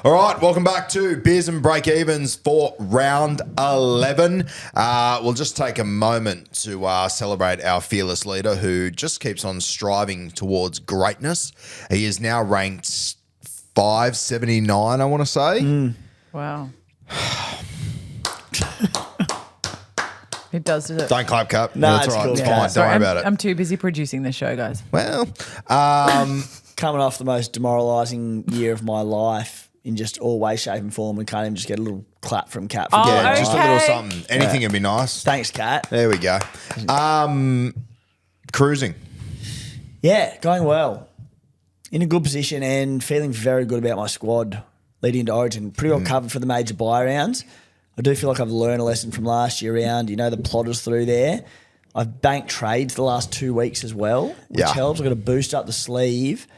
All right, welcome back to Beers and Breakevens for round 11. We'll just take a moment to celebrate our fearless leader who just keeps on striving towards greatness. He is now ranked 579, I want to say. Wow. It does it. Don't clap, Cap. No, that's it's all right. cool. It's Yeah. fine. Sorry, Don't worry about it. I'm too busy producing this show, guys. Well, Coming off the most demoralising year of my life in just all way, shape and form, and can't even just get a little clap from Kat. For yeah, getting just a right. little something. Anything would be nice. Thanks, Kat. There we go. Cruising. Yeah, going well. In a good position and feeling very good about my squad leading into Origin. Pretty well covered for the major buy rounds. I do feel like I've learned a lesson from last year round. You know, the plotters through there. I've banked trades the last 2 weeks as well, which helps. I've got to boost up the sleeve.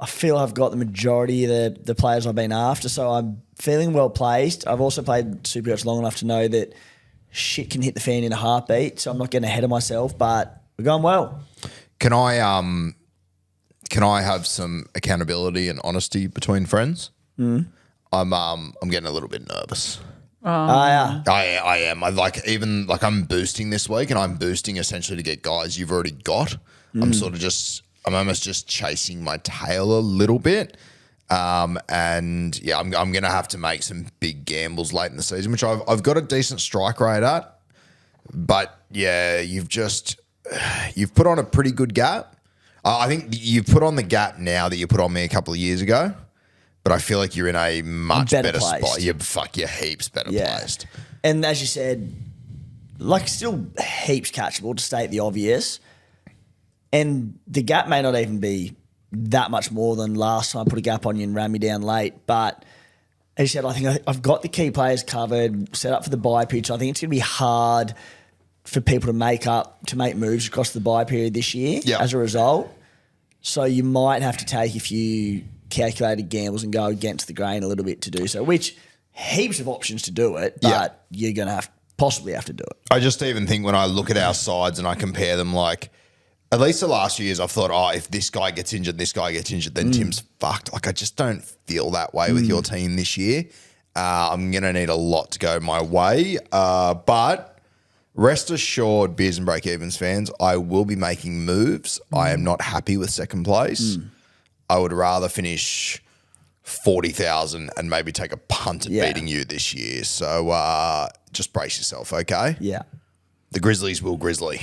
I feel I've got the majority of the players I've been after, so I'm feeling well placed. I've also played SuperCoach long enough to know that shit can hit the fan in a heartbeat, so I'm not getting ahead of myself, but we're going well. Can I have some accountability and honesty between friends? I'm getting a little bit nervous. Yeah. I am. I'm boosting this week, and I'm boosting essentially to get guys you've already got. I'm almost just chasing my tail a little bit. And yeah, I'm going to have to make some big gambles late in the season, which I've got a decent strike rate at. But yeah, you've put on a pretty good gap. I think you've put on the gap now that you put on me a couple of years ago. But I feel like you're in a much better spot. You're heaps better placed. And as you said, like still heaps catchable to state the obvious. And the gap may not even be that much more than last time I put a gap on you and ran me down late. But as you said, I think I've got the key players covered, set up for the bye period. So I think it's going to be hard for people to make moves across the bye period this year as a result. So you might have to take a few calculated gambles and go against the grain a little bit to do so, which heaps of options to do it, but you're going to possibly have to do it. I just even think when I look at our sides and I compare them, like at least the last few years I've thought, if this guy gets injured, then Tim's fucked. Like I just don't feel that way with your team this year. I'm going to need a lot to go my way. But rest assured, Beers and Breakevens fans, I will be making moves. I am not happy with second place. I would rather finish 40,000 and maybe take a punt at beating you this year. So just brace yourself, okay? Yeah. The Grizzlies will grizzly.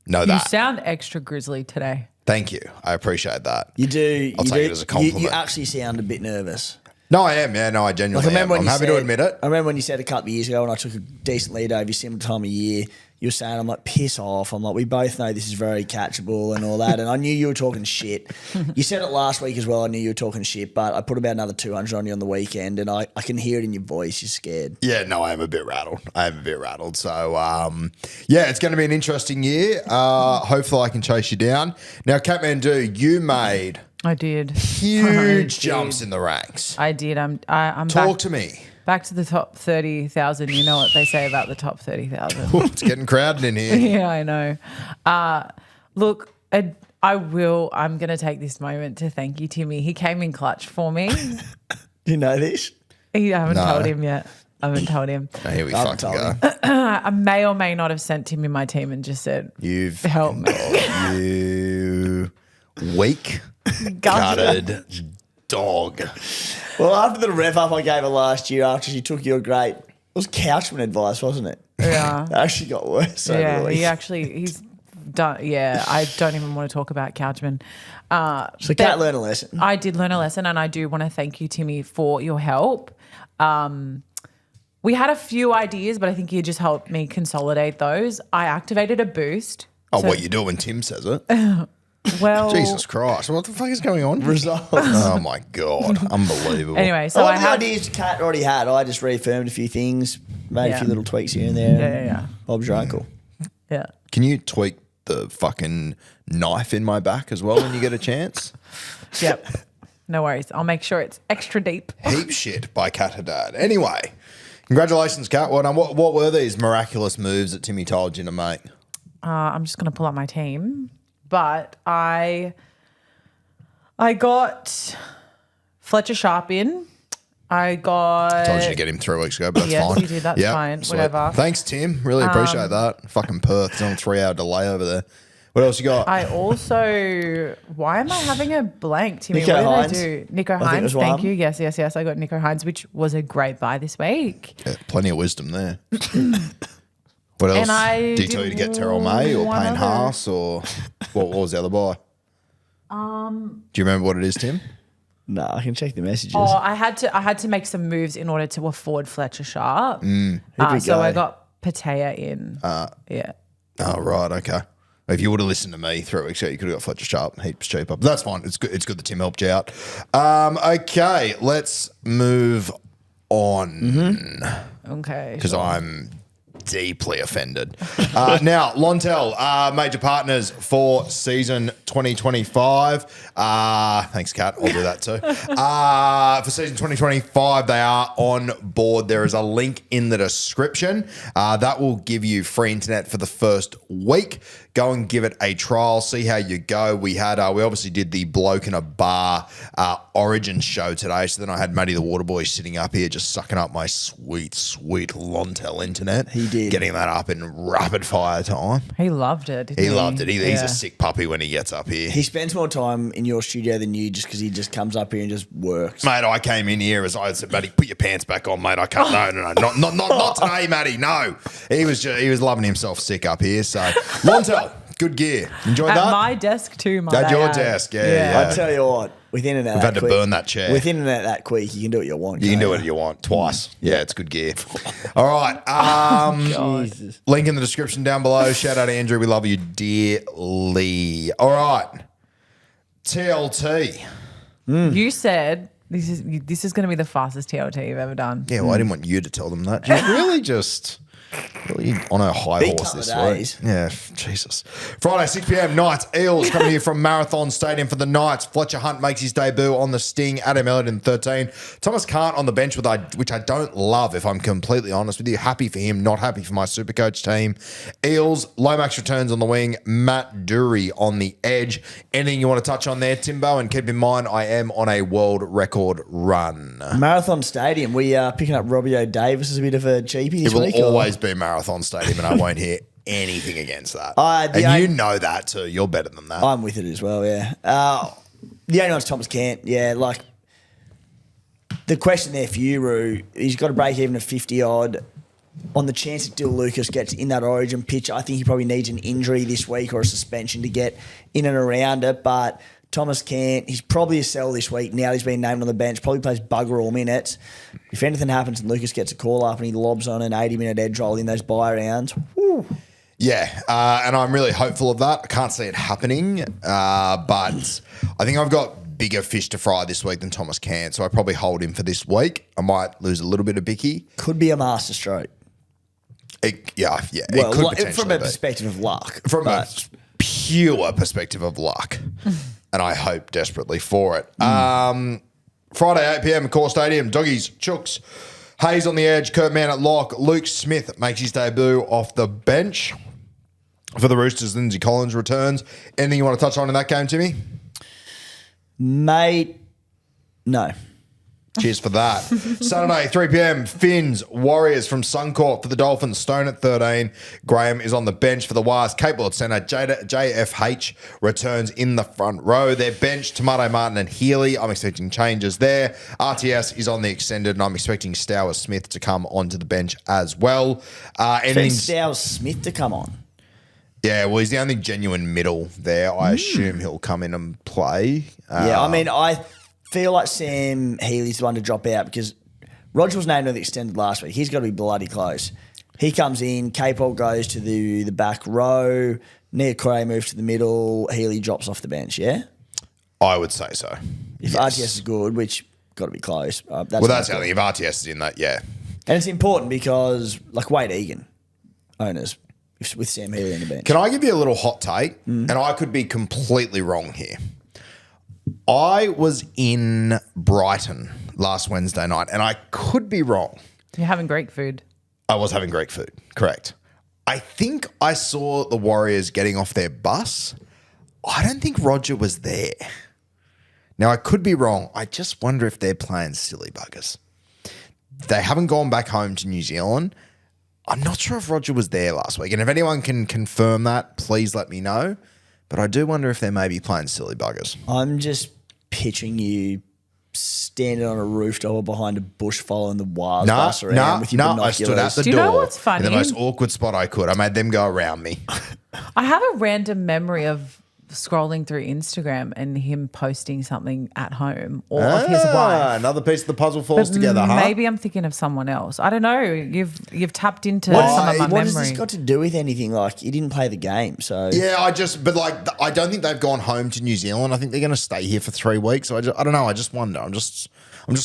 Know You that. sound extra grizzly today. Thank you. I appreciate that. You do. I'll take it as a compliment. You actually sound a bit nervous. No, I am. Yeah, no, I genuinely am. I'm happy to admit it. I remember when you said a couple of years ago when I took a decent lead over you similar time of year, you were saying, I'm like, piss off. I'm like, we both know this is very catchable and all that. And I knew you were talking shit. You said it last week as well. I knew you were talking shit, but I put about another 200 on you on the weekend and I can hear it in your voice. You're scared. Yeah, no, I am a bit rattled. So, yeah, it's going to be an interesting year. Hopefully I can chase you down. Now, Kathmandu, you made... I did. Huge jumps in the ranks. I did. I'm Talk to me. Back to the top 30,000. You know what they say about the top 30,000. It's getting crowded in here. Yeah, I know. Look, I'm going to take this moment to thank you, Timmy. He came in clutch for me. Do you know this? I haven't told him yet. I haven't told him. Oh, here we fucking go. I may or may not have sent him in my team and just said, You've help me. You weak, gutted dog. Well, after the rev up I gave her last year after she took your great, it was Couchman advice, wasn't it? Yeah. It actually got worse. Yeah, he's done. Yeah, I don't even want to talk about Couchman. So Kat learned a lesson. I did learn a lesson, and I do want to thank you, Timmy, for your help. We had a few ideas, but I think you just helped me consolidate those. I activated a boost. Oh, what you do when Tim says it? Well, Jesus Christ, what the fuck is going on? Results. Oh my God, unbelievable. Anyway, so All I the had ideas Kat already had. I just reaffirmed a few things, made a few little tweaks here and there. Yeah. Bob's your uncle. Yeah. Can you tweak the fucking knife in my back as well when you get a chance? Yep. No worries. I'll make sure it's extra deep. Heap shit by Kat Haddad. Anyway, congratulations, Kat. What were these miraculous moves that Timmy told you to make? I'm just going to pull up my team. But I got Fletcher Sharp in I got. Told you to get him 3 weeks ago, but that's Yes, fine. you did. That's Yep, fine. sweet. Whatever. Thanks, Tim. Really appreciate that. Fucking Perth. It's on a 3-hour delay over there. What else you got? I also. Why am I having a blank, Timmy? Nico what did Hines. I do? Nico I think it Hines. was Thank one. you. Yes. I got Nico Hines, which was a great buy this week. Yeah, plenty of wisdom there. What else? And I Did he tell you to get Terrell May or one Payne other. Haas or what was the other buy? Do you remember what it is, Tim? No, I can check the messages. Oh, I had to make some moves in order to afford Fletcher Sharp. Who'd we So go? I got Patea in. Yeah. Oh, right. Okay. If you would have listened to me 3 weeks ago, you could have got Fletcher Sharp heaps cheaper. But that's fine. It's good. It's good that Tim helped you out. Okay, let's move on Okay. because I'm deeply offended. Now, Lontel, major partners for season 2025. Thanks, Kat. I'll do that too. For season 2025, they are on board. There is a link in the description that will give you free internet for the first week. Go and give it a trial. See how you go. We obviously did the bloke in a bar origin show today. So then I had Matty the Waterboy sitting up here just sucking up my sweet Lontel internet. He did. Getting that up in rapid fire time. He loved it. Didn't He loved it. He's Yeah. a sick puppy when he gets up here. He spends more time in your studio than you just because he just comes up here and just works. Mate, I came in here as I said, Matty, put your pants back on, mate. I can't. No, not today, Matty. No, he was loving himself sick up here. So Lontel, good gear. Enjoyed At that. my desk too, might At I your add. desk, yeah. I tell you what, with internet, We've that had to quick, burn that chair. With internet that quick, you can do what you want. You can can't do what you want twice. Yeah, it's good gear. All right. Jesus. Link in the description down below. Shout out to Andrew. We love you dearly. All right. TLT. You said this is going to be the fastest TLT you've ever done. Yeah, well, I didn't want you to tell them that. You're really just really on a high Big horse couple this of week. days. Yeah, Jesus. Friday, 6 p.m, Knights, Eels coming here from Marathon Stadium for the Knights. Fletcher Hunt makes his debut on the Sting. Adam Elliott in 13. Thomas Cant on the bench, which I don't love, if I'm completely honest with you. Happy for him, not happy for my SuperCoach team. Eels, Lomax returns on the wing. Matt Dury on the edge. Anything you want to touch on there, Timbo? And keep in mind, I am on a world record run. Marathon Stadium. We are picking up Robbie O'Davis as a bit of a cheapie this It will week. always be Marathon Stadium, and I won't hear anything against that. You know that too. You're better than that. I'm with it as well, yeah. The only one's Thomas Cant. Yeah, like the question there for you, Roo, he's got to break even of 50 odd. On the chance that Dill Lucas gets in that origin pitch, I think he probably needs an injury this week or a suspension to get in and around it. But Thomas Cant, he's probably a sell this week. Now he's been named on the bench, probably plays bugger all minutes. If anything happens and Lucas gets a call up and he lobs on an 80-minute edge roll in those bye rounds, whew. Yeah, and I'm really hopeful of that. I can't see it happening, but I think I've got bigger fish to fry this week than Thomas Cant, so I probably hold him for this week. I might lose a little bit of Bicky. Could be a masterstroke. It could Well, potentially from a be. perspective of luck. From a but pure perspective of luck, and I hope desperately for it. Friday, 8 p.m, Core Stadium, Doggies, Chooks, Hayes on the edge, Kurt Mann at lock, Luke Smith makes his debut off the bench. For the Roosters, Lindsay Collins returns. Anything you want to touch on in that game, Timmy? Mate, no. Cheers for that. Saturday, 3 p.m, Finns, Warriors from Suncorp for the Dolphins. Stone at 13. Graham is on the bench for the Wires. Capable at centre. JFH returns in the front row. Their bench, Tomato, Martin and Healy. I'm expecting changes there. RTS is on the extended, and I'm expecting Stower Smith to come onto the bench as well. Expect Stowers Smith to come on. Yeah, well, he's the only genuine middle there. I assume he'll come in and play. Yeah, I mean, I feel like Sam Healy's the one to drop out because Roger was named on the extended last week. He's got to be bloody close. He comes in, Capel goes to the back row, Nia Corey moves to the middle, Healy drops off the bench, yeah? I would say so. If RTS is good, which got to be close. That's the only thing. If RTS is in that, yeah. And it's important because, like Wade Egan, owners, with Sam Healy on the bench. Can I give you a little hot take? And I could be completely wrong here. I was in Brighton last Wednesday night, and I could be wrong. You're having Greek food. I was having Greek food, correct. I think I saw the Warriors getting off their bus. I don't think Roger was there. Now, I could be wrong. I just wonder if they're playing silly buggers. they haven't gone back home to New Zealand. I'm not sure if Roger was there last week. And if anyone can confirm that, please let me know. But I do wonder if they may be playing silly buggers. I'm just picturing you standing on a rooftop or behind a bush following the wires bus around with your I stood at binoculars. the Do you door know what's funny? in the most awkward spot I could. I made them go around me. I have a random memory of scrolling through Instagram and him posting something at home or of his wife. Another piece of the puzzle falls together, huh? Maybe I'm thinking of someone else. I don't know. You've tapped into some of my What memory. has this got to do with anything? Like, he didn't play the game, so... Yeah, I don't think they've gone home to New Zealand. I think they're going to stay here for 3 weeks. So I don't know. I just wonder. I'm just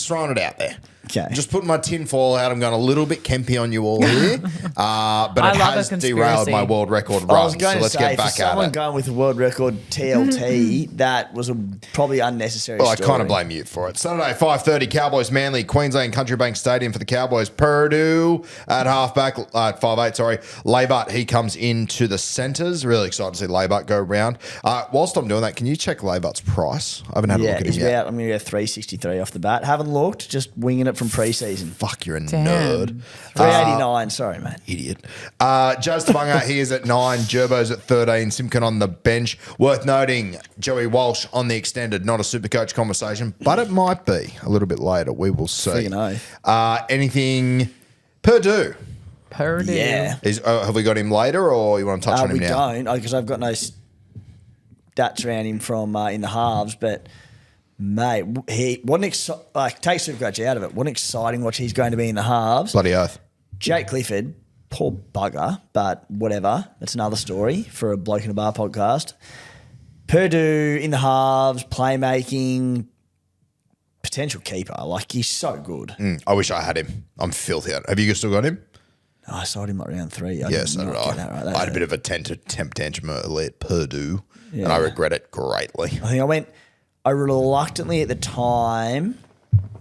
throwing it out there. Okay. I'm just putting my tinfoil out. I'm going a little bit kempy on you all here. But I it love has a derailed conspiracy. my world record I run. was going So to let's say, get for back at someone it. going with the world record TLT, that was a probably unnecessary Well, I story. kind of blame you for it. Saturday, 5:30, Cowboys Manly, Queensland Country Bank Stadium for the Cowboys. Purdue at halfback, 5'8", sorry. Laybut, he comes into the centres. Really excited to see Laybut go round. Whilst I'm doing that, can you check Laybut's price? I haven't had a look at him he's yet. about, I'm going to go 363 off the bat. Haven't looked, just winging it from pre-season. Fuck, you're a Damn. nerd. 389, sorry, mate. Idiot. Jazz Tabunga, he is at 9. Gerbo's at 13. Simkin on the bench. Worth noting, Joey Walsh on the extended. Not a Supercoach conversation, but it might be a little bit later. We will see. Friggin' oath. Anything Purdue? Purdue. Yeah. Have we got him later, or you want to touch on him We now? don't, because I've got no stats around him from in the halves, but... Mate, take Supercoach out of it. What an exciting watch he's going to be in the halves. Bloody oath. Jake Clifford, poor bugger, but whatever. That's another story for a Bloke in a Bar podcast. Purdue in the halves, playmaking, potential keeper. Like, he's so good. I wish I had him. I'm filthy. Have you still got him? Oh, I sold him at round 3. Yes, so did I. I had a bit of a temp tantrum early at Purdue, and I regret it greatly. I think I reluctantly at the time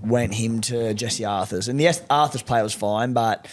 went him to Jesse Arthurs. And yes, Arthur's play was fine, but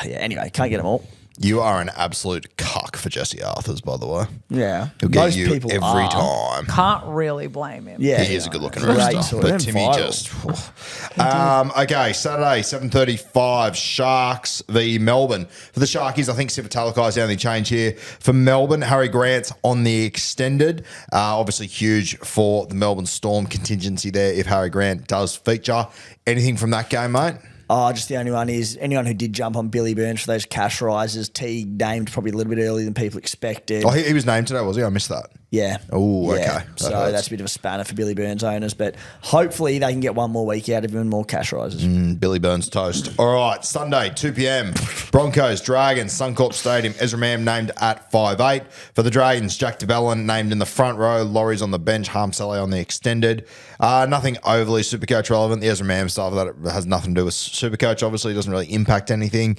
anyway, can't get them all. You are an absolute cuck for Jesse Arthurs, by the way. Yeah. He'll get Most you people every are. time. Can't really blame him. Yeah. He is a good-looking Great rooster, sort. but Went Timmy viral. just... okay, Saturday, 7:35, Sharks v Melbourne. For the Sharkies, I think Sifa Talakai's the only change here. For Melbourne, Harry Grant's on the extended. Obviously huge for the Melbourne Storm contingency there if Harry Grant does feature. Anything from that game, mate? Oh, just the only one is anyone who did jump on Billy Burns for those cash rises. T named probably a little bit earlier than people expected. Oh, he was named today, was he? I missed that. Yeah. Oh, okay. Yeah. That So hurts. that's a bit of a spanner for Billy Burns owners, but hopefully they can get one more week out of him and more cash rises. Billy Burns toast. All right, Sunday, 2 p.m. Broncos, Dragons, Suncorp Stadium. Ezra Mam named at 5'8". For the Dragons, Jack DeBellin named in the front row. Laurie's on the bench. Harm Saleh on the extended. Nothing overly Supercoach relevant. The Ezra Mam stuff that has nothing to do with Supercoach. Obviously, doesn't really impact anything.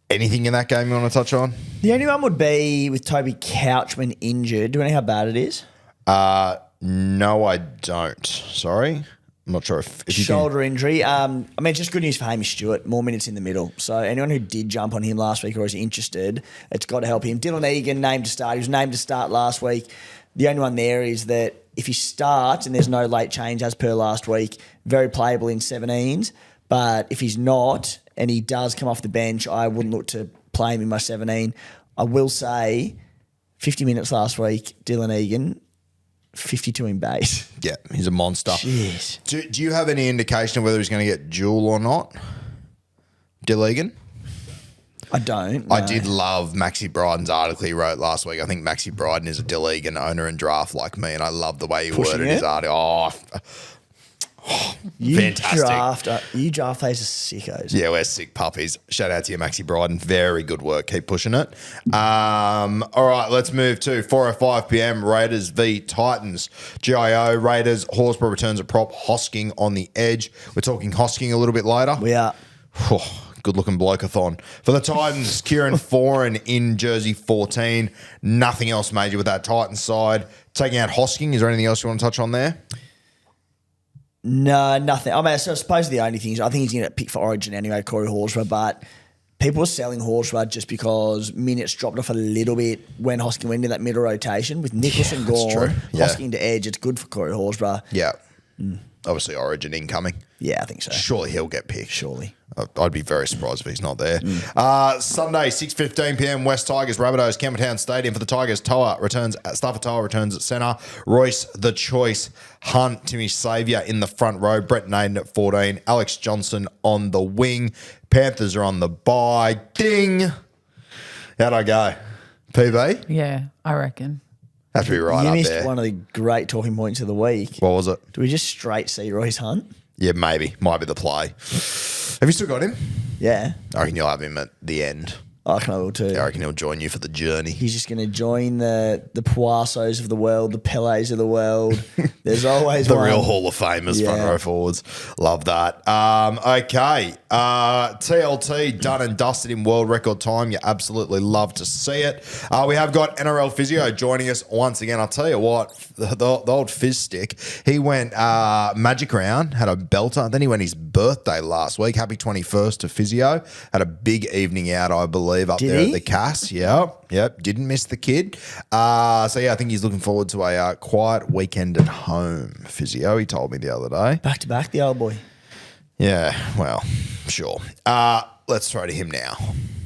Anything in that game you want to touch on? The only one would be with Toby Couchman injured. Do you know how bad it is? No, I don't. Sorry. I'm not sure if you Shoulder injury. It's just good news for Hamish Stewart. More minutes in the middle. So anyone who did jump on him last week or is interested, it's got to help him. Dylan Egan named to start. He was named to start last week. The only one there is that if he starts and there's no late change as per last week, very playable in 17s. But if he's not and he does come off the bench, I wouldn't look to play him in my 17. I will say 50 minutes last week, Dylan Egan, 52 in base. Yeah, he's a monster. Jeez. Do you have any indication of whether he's going to get dual or not? Dill Egan? I don't. I no. did love Maxi Bryden's article he wrote last week. I think Maxi Bryden is a Dill Egan owner and draft like me, and I love the way he Pushing worded it? his article. You fantastic. You draft those as sickos. Yeah, we're sick puppies. Shout out to you, Maxi Bryden. Very good work. Keep pushing it. All right, let's move to 4:05 p.m. Raiders v Titans. GIO Raiders. Horsburgh returns a prop. Hosking on the edge. We're talking Hosking a little bit later. We are. Good looking bloke-a-thon. For the Titans, Kieran Foran in jersey 14. Nothing else major with that Titans side. Taking out Hosking, is there anything else you want to touch on there? No, nothing. So I suppose the only thing is I think he's going to pick for Origin anyway, Corey Horsburgh, but people are selling Horsburgh just because minutes dropped off a little bit when Hosking went into that middle rotation. With Nicholson that's gone, true. Yeah. Hosking to edge, it's good for Corey Horsburgh. Yeah. obviously Origin incoming. Yeah, I think so. Surely he'll get picked. Surely. I'd be very surprised if he's not there. Sunday, 6:15 p.m. West Tigers, Rabbitohs, Capitanos Stadium for the Tigers. Stafford Toa returns at centre. Royce, the choice. Hunt, Timmy Saviour in the front row. Brett Naden at 14. Alex Johnson on the wing. Panthers are on the bye. Ding. How'd I go? PB? Yeah, I reckon. Have to be right You up missed there. one of the great talking points of the week. What was it? Do we just straight see Royce Hunt? Yeah, maybe. Might be the play. Have you still got him? Yeah. I reckon you'll have him at the end. I reckon I will too. I reckon he'll join you for the journey. He's just going to join the Poissos of the world, the Pelés of the world. There's always The one. real Hall of Famers, front Yeah. row forwards. Love that. Okay. TLT done and dusted in world record time. You absolutely love to see it. We have got NRL Physio joining us once again. I'll tell you what, the old Fizz stick, he went magic round, had a belter. Then he went his birthday last week. Happy 21st to Physio. Had a big evening out, I believe, up Did there he? at the Cass. Yep. Didn't miss the kid. I think he's looking forward to a quiet weekend at home. Physio, he told me the other day. Back to back, the old boy. Yeah, well, sure. Let's throw to him now.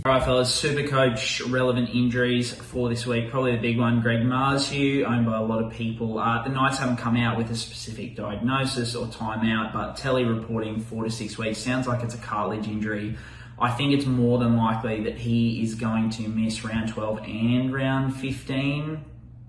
All right, fellas, SuperCoach relevant injuries for this week. Probably the big one, Greg Marzhew, owned by a lot of people. The Knights haven't come out with a specific diagnosis or timeout, but Telly reporting 4 to 6 weeks. Sounds like it's a cartilage injury. I think it's more than likely that he is going to miss round 12 and round 15,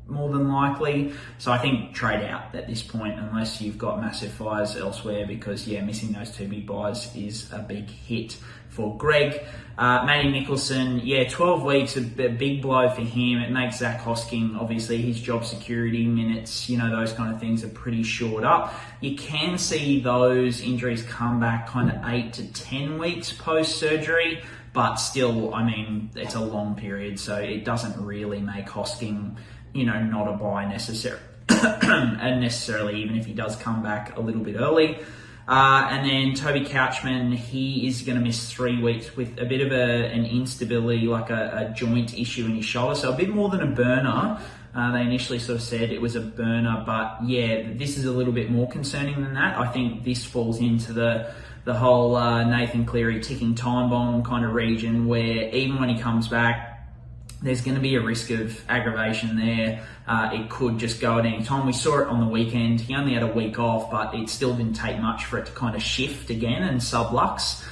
more than likely. So I think trade out at this point unless you've got massive fires elsewhere because, missing those two big buys is a big hit for Greg. Matty Nicholson, 12 weeks, a big blow for him. It makes Zach Hosking, obviously, his job security minutes, those kind of things are pretty shored up. You can see those injuries come back kind of 8 to 10 weeks post-surgery, but still, it's a long period, so it doesn't really make Hosking, not a buy necessarily, even if he does come back a little bit early. And then Toby Couchman, he is going to miss 3 weeks with a bit of an instability, like a joint issue in his shoulder. So a bit more than a burner. They initially sort of said it was a burner, but this is a little bit more concerning than that. I think this falls into the whole Nathan Cleary ticking time bomb kind of region where even when he comes back, there's going to be a risk of aggravation there. It could just go at any time. We saw it on the weekend. He only had a week off, but it still didn't take much for it to kind of shift again and sublux.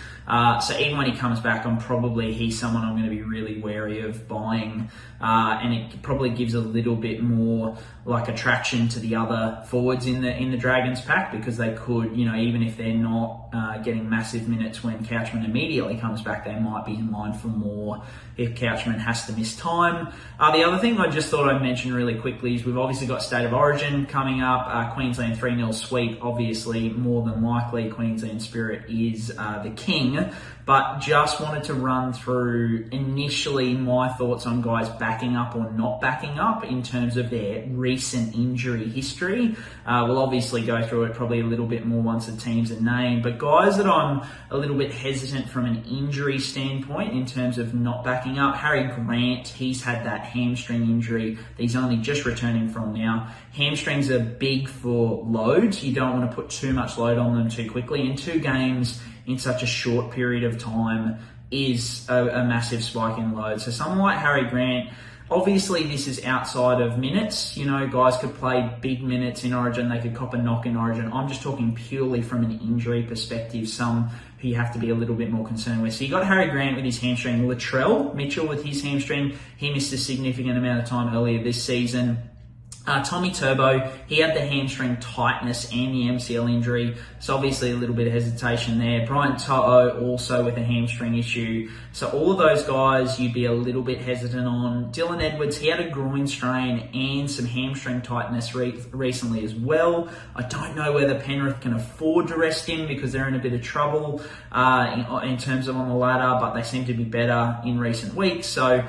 So even when he comes back, he's someone I'm going to be really wary of buying. And it probably gives a little bit more like attraction to the other forwards in the Dragons pack because they could, even if they're not getting massive minutes when Couchman immediately comes back, they might be in line for more if Couchman has to miss time. The other thing I just thought I'd mention really quickly is we've obviously got State of Origin coming up. Queensland 3-0 sweep, obviously more than likely Queensland Spirit is the king. But just wanted to run through initially my thoughts on guys backing up or not backing up in terms of their recent injury history. We'll obviously go through it probably a little bit more once the teams are named, but guys that I'm a little bit hesitant from an injury standpoint in terms of not backing up. Harry Grant, he's had that hamstring injury that he's only just returning from now. Hamstrings are big for loads. You don't want to put too much load on them too quickly. In 2 games, in such a short period of time is a massive spike in load. So someone like Harry Grant, obviously this is outside of minutes. Guys could play big minutes in Origin. They could cop a knock in Origin. I'm just talking purely from an injury perspective. Some who you have to be a little bit more concerned with. So you got Harry Grant with his hamstring. Latrell Mitchell with his hamstring. He missed a significant amount of time earlier this season. Tommy Turbo, he had the hamstring tightness and the MCL injury, so obviously a little bit of hesitation there. Brian To'o also with a hamstring issue. So all of those guys you'd be a little bit hesitant on. Dylan Edwards, he had a groin strain and some hamstring tightness recently as well. I don't know whether Penrith can afford to rest him because they're in a bit of trouble in terms of on the ladder, but they seem to be better in recent weeks. So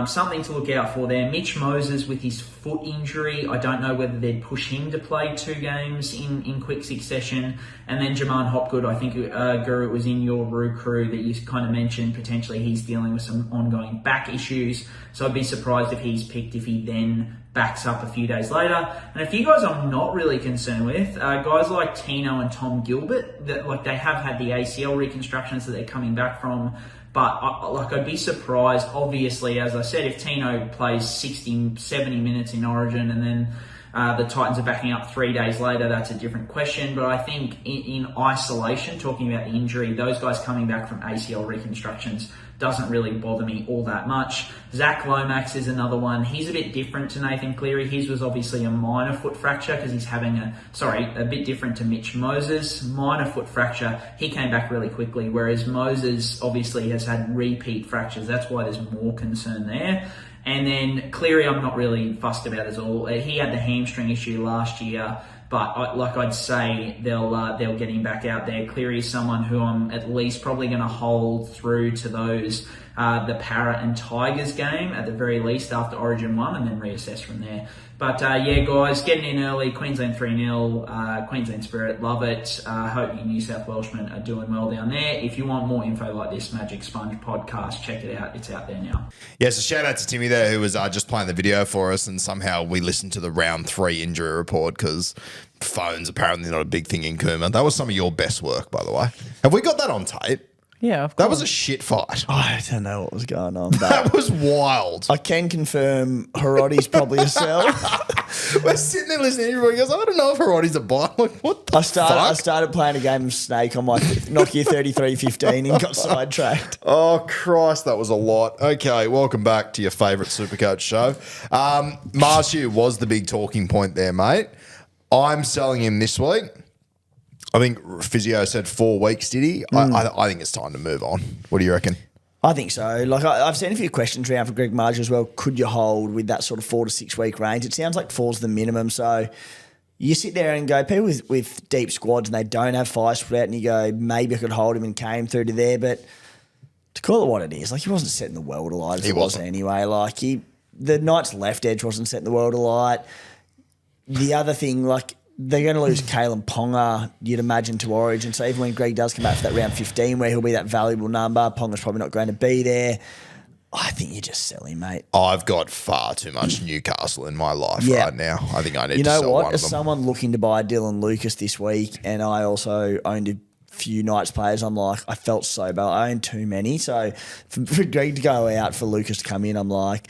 something to look out for there. Mitch Moses with his foot injury. I don't know whether they'd push him to play 2 games in quick succession. And then Jaman Hopgood, I think, Guru, it was in your Roo crew that you kind of mentioned potentially he's dealing with some ongoing back issues. So I'd be surprised if he's picked if he then backs up a few days later. And a few guys I'm not really concerned with, guys like Tino and Tom Gilbert, that like they have had the ACL reconstructions that they're coming back from. But I'd be surprised, obviously, as I said, if Tino plays 60, 70 minutes in Origin and then the Titans are backing up 3 days later, that's a different question. But I think in isolation, talking about the injury, those guys coming back from ACL reconstructions doesn't really bother me all that much. Zach Lomax is another one. He's a bit different to Nathan Cleary. His was obviously a minor foot fracture because he's having a bit different to Mitch Moses. Minor foot fracture. He came back really quickly, whereas Moses obviously has had repeat fractures. That's why there's more concern there. And then Cleary, I'm not really fussed about at all. He had the hamstring issue last year, but I'd say they'll get him back out there. Cleary is someone who I'm at least probably going to hold through to those the Para and Tigers game at the very least after Origin 1 and then reassess from there. But guys, getting in early, Queensland 3-0, Queensland Spirit, love it. Hope you New South Welshmen are doing well down there. If you want more info like this, Magic Sponge podcast, check it out. It's out there now. Yeah, so shout out to Timmy there who was just playing the video for us, and somehow we listened to the round 3 injury report because phone's apparently not a big thing in Cooma. That was some of your best work, by the way. Have we got that on tape? Yeah, of course. That was a shit fight. I don't know what was going on. That was wild. I can confirm Hirotti's probably a sell. We're sitting there listening. Everybody goes, I don't know if Hirotti's a buy. I'm like, what the I fuck? started playing a game of Snake on my Nokia 3315 and got sidetracked. Oh, Christ, that was a lot. Okay, welcome back to your favourite Supercoach show. Marshu was the big talking point there, mate. I'm selling him this week. I think Physio said 4 weeks, did he? I think it's time to move on. What do you reckon? I think so. Like I've seen a few questions around for Greg Marge as well. Could you hold with that sort of 4 to 6 week range? It sounds like 4's the minimum. So you sit there and go, people with deep squads and they don't have fire spread out, and you go, maybe I could hold him and came through to there. But to call it what it is, like he wasn't setting the world alight. He wasn't anyway. Like the Knights' left edge wasn't setting the world alight. The other thing, like, they're going to lose Kalen Ponga, you'd imagine, to Origin. So even when Greg does come back for that round 15 where he'll be that valuable number, Ponga's probably not going to be there. I think you just sell him, mate. I've got far too much Newcastle in my life right now. I think I need to sell one of them. As someone looking to buy Dylan Lucas this week, and I also owned a few Knights players, I'm like, I felt so bad. I owned too many. So for Greg to go out, for Lucas to come in, I'm like,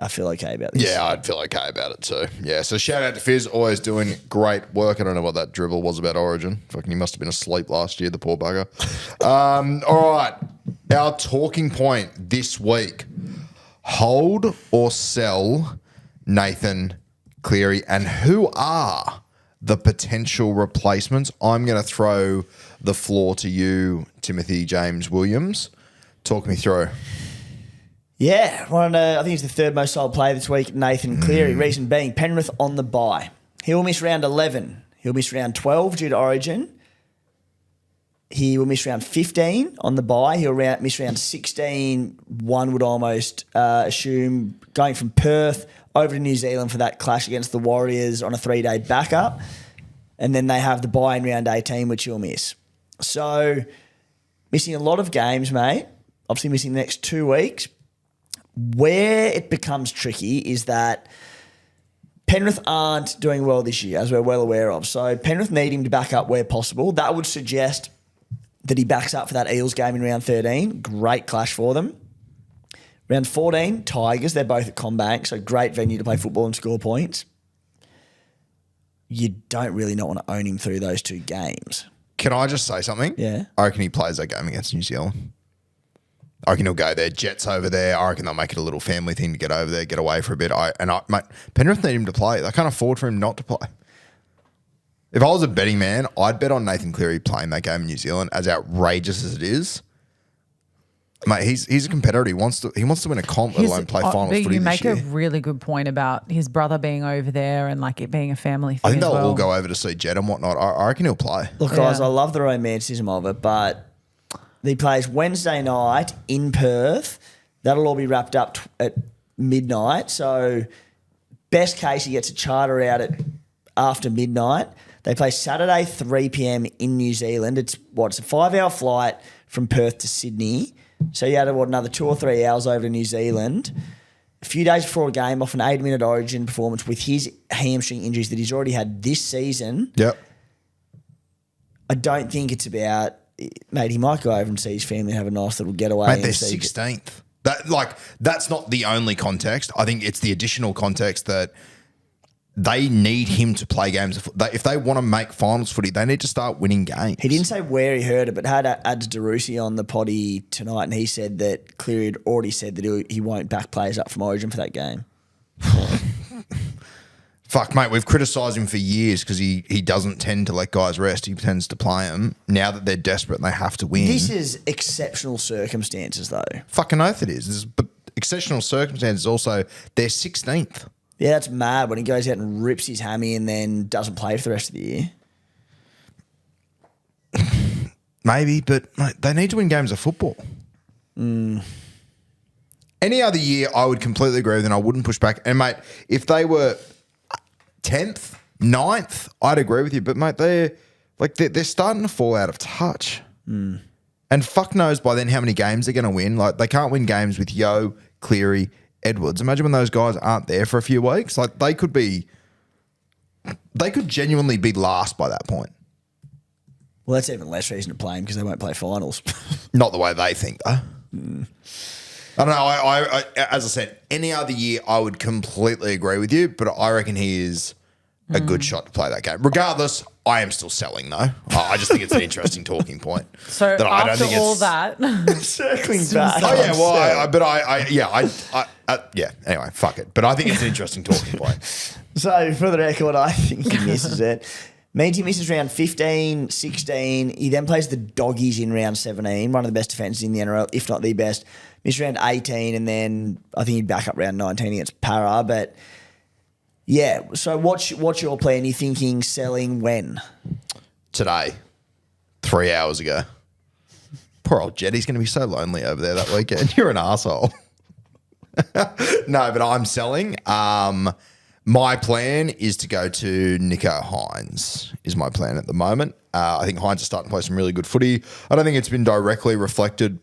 I feel okay about this. Yeah, I'd feel okay about it too. Yeah, so shout out to Fizz, always doing great work. I don't know what that dribble was about Origin. Fucking, he must have been asleep last year, the poor bugger. All right, our talking point this week: hold or sell Nathan Cleary, and who are the potential replacements? I'm going to throw the floor to you, Timothy James Williams. Talk me through. Yeah, I think he's the third most sold player this week, Nathan Cleary. Reason being, Penrith on the bye. He'll miss round 11. He'll miss round 12 due to Origin. He will miss round 15 on the bye. He'll miss round 16. One would almost assume going from Perth over to New Zealand for that clash against the Warriors on a 3-day backup. And then they have the bye in round 18, which he'll miss. So missing a lot of games, mate. Obviously missing the next 2 weeks. Where it becomes tricky is that Penrith aren't doing well this year, as we're well aware of. So Penrith need him to back up where possible. That would suggest that he backs up for that Eels game in round 13. Great clash for them. Round 14, Tigers. They're both at CommBank, so great venue to play football and score points. You don't really not want to own him through those 2 games. Can I just say something? Yeah. I reckon he plays that game against New Zealand. I reckon he'll go there. Jets over there. I reckon they'll make it a little family thing to get over there, get away for a bit. Mate, Penrith need him to play. They can't afford for him not to play. If I was a betting man, I'd bet on Nathan Cleary playing that game in New Zealand, as outrageous as it is. Mate, he's a competitor. He wants to win a comp, let alone play finals footy this year. You make a really good point about his brother being over there and like it being a family thing. I think they'll all go over to see Jet and whatnot. I reckon he'll play. Look, guys, I love the romanticism of it, but he plays Wednesday night in Perth. That'll all be wrapped up at midnight. So Best case, he gets a charter out at after midnight. They play Saturday 3 p.m. in New Zealand. It's a 5-hour flight from Perth to Sydney. So you had another 2 or 3 hours over to New Zealand. A few days before a game, off an 8-minute Origin performance with his hamstring injuries that he's already had this season. Yep. I don't think it's about, mate, he might go over and see his family and have a nice little getaway. Mate, they're 16th. That's not the only context. I think it's the additional context that they need him to play games. If they want to make finals footy, they need to start winning games. He didn't say where he heard it, but had Ads Darusi on the potty tonight, and he said that Cleary had already said that he won't back players up from Origin for that game. Fuck, mate, we've criticised him for years because he doesn't tend to let guys rest. He tends to play them. Now that they're desperate and they have to win. This is exceptional circumstances, though. Fucking oath it is. But exceptional circumstances also, they're 16th. Yeah, that's mad when he goes out and rips his hammy and then doesn't play for the rest of the year. Maybe, but mate, they need to win games of football. Any other year, I would completely agree with and I wouldn't push back. And, mate, if they were 10th, 9th, I'd agree with you. But, mate, they're starting to fall out of touch. And fuck knows by then how many games they're going to win. Like, they can't win games with Yo, Cleary, Edwards. Imagine when those guys aren't there for a few weeks. Like, they could genuinely be last by that point. Well, that's even less reason to play him because they won't play finals. Not the way they think, though. I don't know. I as I said, any other year I would completely agree with you, but I reckon he is a good shot to play that game. Regardless, I am still selling though. I just think it's an interesting talking point. So that I don't after think all it's, that, Circling back. oh yeah, well, Anyway, fuck it. But I think it's an interesting talking point. So, for the record, I think he misses it. Means he misses round 15, 16. He then plays the Doggies in round 17, one of the best defences in the NRL, if not the best. Missed round 18, and then I think he'd back up round 19 against Para. But, yeah, so what's your plan? You thinking selling when? Today, 3 hours ago. Poor old Jetty's going to be so lonely over there that weekend. You're an asshole. No, but I'm selling. My plan is to go to Nico Hines is my plan at the moment. I think Hines is starting to play some really good footy. I don't think it's been directly reflected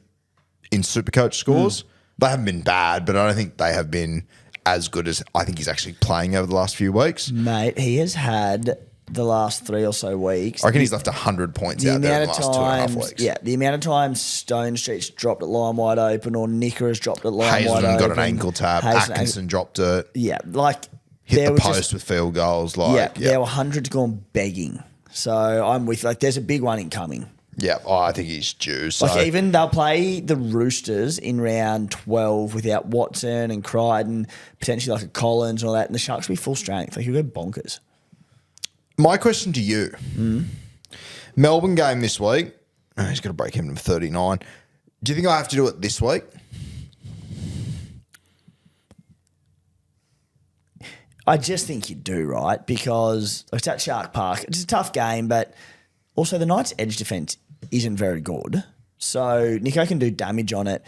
in SuperCoach scores. They haven't been bad, but I don't think they have been as good as I think he's actually playing over the last few weeks. Mate, he has had the last 3 or so weeks. I reckon he's left 100 points out there in the last 2.5 weeks. Yeah, the amount of times Stone Street's dropped at line wide open or Nicker has dropped at line wide open. Hazelden got an ankle tap. Atkinson dropped it. Yeah, like... Hit the post with field goals. There were hundreds gone begging. So I'm with, there's a big one incoming. Yeah, I think he's due. So. Even they'll play the Roosters in round 12 without Watson and Crichton, potentially a Collins and all that, and the Sharks will be full strength. He'll go bonkers. My question to you. Melbourne game this week. Oh, he's got to break him to 39. Do you think I have to do it this week? I just think you do, right? Because it's at Shark Park. It's a tough game, but also the Knights' edge defence isn't very good. So Nico can do damage on it.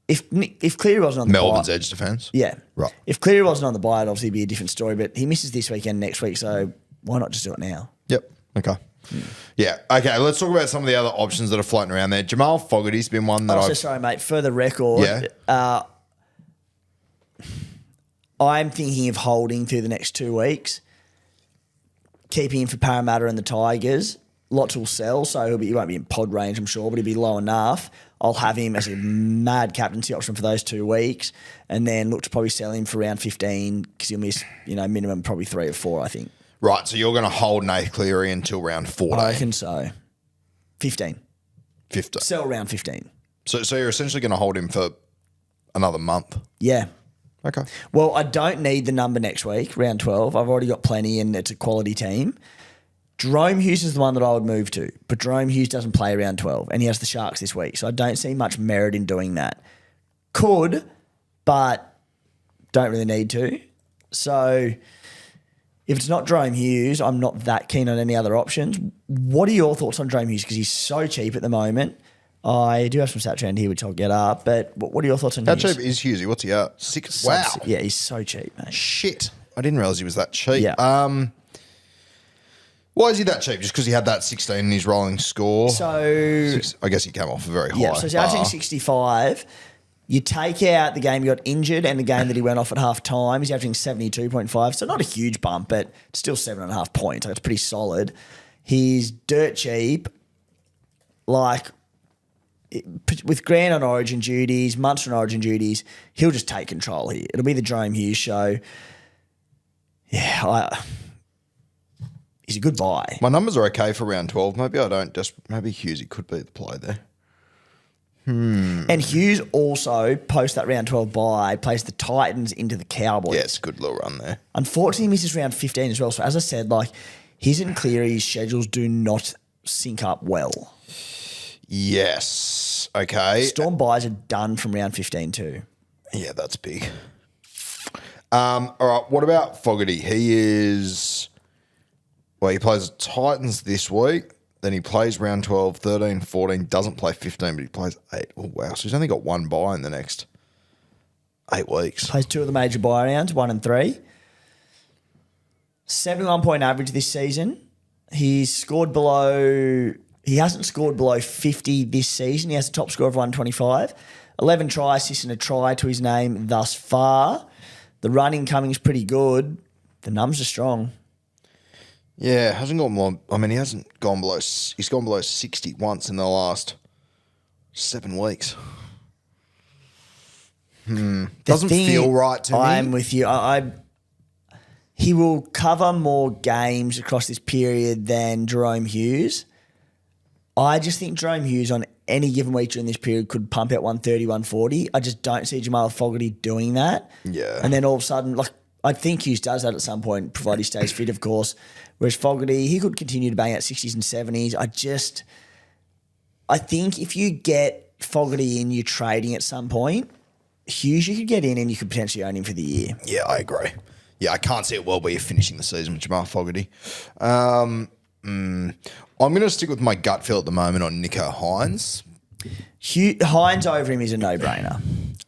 If Cleary wasn't on the Melbourne's bye, edge defence? Yeah. Right. If Cleary wasn't on the bye, it'd obviously be a different story, but he misses this weekend next week, so why not just do it now? Yep. Okay. Yeah. Okay, let's talk about some of the other options that are floating around there. Jamal Fogarty's been one that Sorry, mate. For the record, I'm thinking of holding through the next 2 weeks, keeping him for Parramatta and the Tigers. Lots will sell, so he won't be in pod range, I'm sure, but he'll be low enough. I'll have him as a mad captaincy option for those 2 weeks, and then look to probably sell him for around 15 because he'll miss, minimum probably 3 or 4, I think. Right, so you're going to hold Nath Cleary until round 14. I reckon so. 15. 15. Sell around 15. So you're essentially going to hold him for another month. Yeah. Okay. Well, I don't need the number next week, round 12. I've already got plenty and it's a quality team. Jerome Hughes is the one that I would move to, but Jerome Hughes doesn't play round 12 and he has the Sharks this week, so I don't see much merit in doing that. Could, but don't really need to. So if it's not Jerome Hughes, I'm not that keen on any other options. What are your thoughts on Jerome Hughes? Because he's so cheap at the moment. I do have some stats around here which I'll get up, but what are your thoughts on Hughes? How cheap is Hughesy? What's he at? 6? Wow. Yeah, he's so cheap, mate. Shit. I didn't realise he was that cheap. Yeah. Why is he that cheap? Just because he had that 16 in his rolling score? So I guess he came off a very high yeah, so he's averaging bar. 65. You take out the game he got injured and the game that he went off at half time, he's averaging 72.5. So not a huge bump, but still 7.5 points. Like, it's pretty solid. He's dirt cheap. Like, with Grant on Origin duties, Munster on Origin duties, he'll just take control here. It'll be the Jerome Hughes show. Yeah, he's a good buy. My numbers are okay for round 12. Maybe I don't just. Maybe Hughesy could be the play there. And Hughes also, post that round 12 bye, plays the Titans into the Cowboys. Yeah, it's a good little run there. Unfortunately, he misses round 15 as well. So as I said, like, his and Cleary's schedules do not sync up well. Yes. Okay. Storm buys are done from round 15 too. Yeah, that's big. All right. What about Fogarty? He is. Well, he plays Titans this week. Then he plays round 12, 13, 14, doesn't play 15, but he plays 8. Oh, wow. So he's only got one bye in the next 8 weeks. Plays 2 of the major bye rounds, 1 and 3. 71-point average this season. He hasn't scored below 50 this season. He has a top score of 125. 11 try assists and a try to his name thus far. The run incoming is pretty good. The numbers are strong. Yeah, hasn't gone below. I mean, he hasn't gone below. He's gone below 60 once in the last 7 weeks. Doesn't feel right to me. I'm with you. He will cover more games across this period than Jerome Hughes. I just think Jerome Hughes on any given week during this period could pump out 130, 140. I just don't see Jamal Fogarty doing that. Yeah. And then all of a sudden, like, I think Hughes does that at some point, provided he stays fit, of course. Whereas Fogarty, he could continue to bang out 60s and 70s. I think if you get Fogarty in, you're trading at some point. Hughes, you could get in and you could potentially own him for the year. Yeah, I agree. Yeah, I can't see it well where you're finishing the season with Jamal Fogarty. I'm going to stick with my gut feel at the moment on Nico Hines. Hines over him is a no-brainer.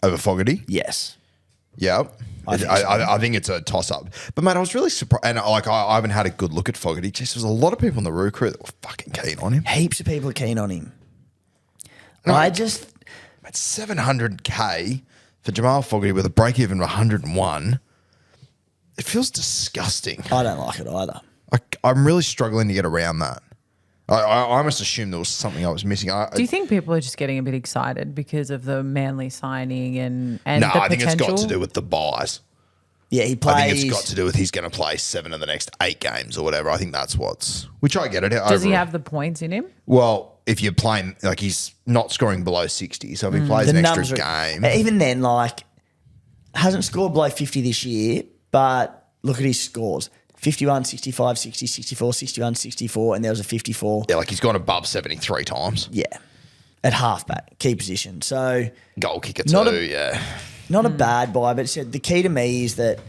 Over Fogarty? Yes. Yeah. I I think it's a toss-up. But, mate, I was really surprised. And, I haven't had a good look at Fogarty. Just, there's a lot of people in the Roo crew that were fucking keen on him. Heaps of people are keen on him. No, I just... Mate, $700K for Jamal Fogarty with a break-even of 101. It feels disgusting. I don't like it either. I'm really struggling to get around that. I must assume there was something I was missing. Do you think people are just getting a bit excited because of the Manly signing and no, the I think it's potential? got to do with the buys. Yeah, he plays... I think it's got to do with he's going to play 7 of the next 8 games or whatever. I think that's which I get it. Does he have the points in him? Well, if you're playing, like, he's not scoring below 60, so if he plays an extra game. Even then, like, hasn't scored below 50 this year, but look at his scores. 51, 65, 60, 64, 61, 64, and there was a 54. Yeah, like he's gone above 73 times. Yeah. At halfback, key position. So Goal kicker Not too, a- yeah. not a bad buy, but the key to me is that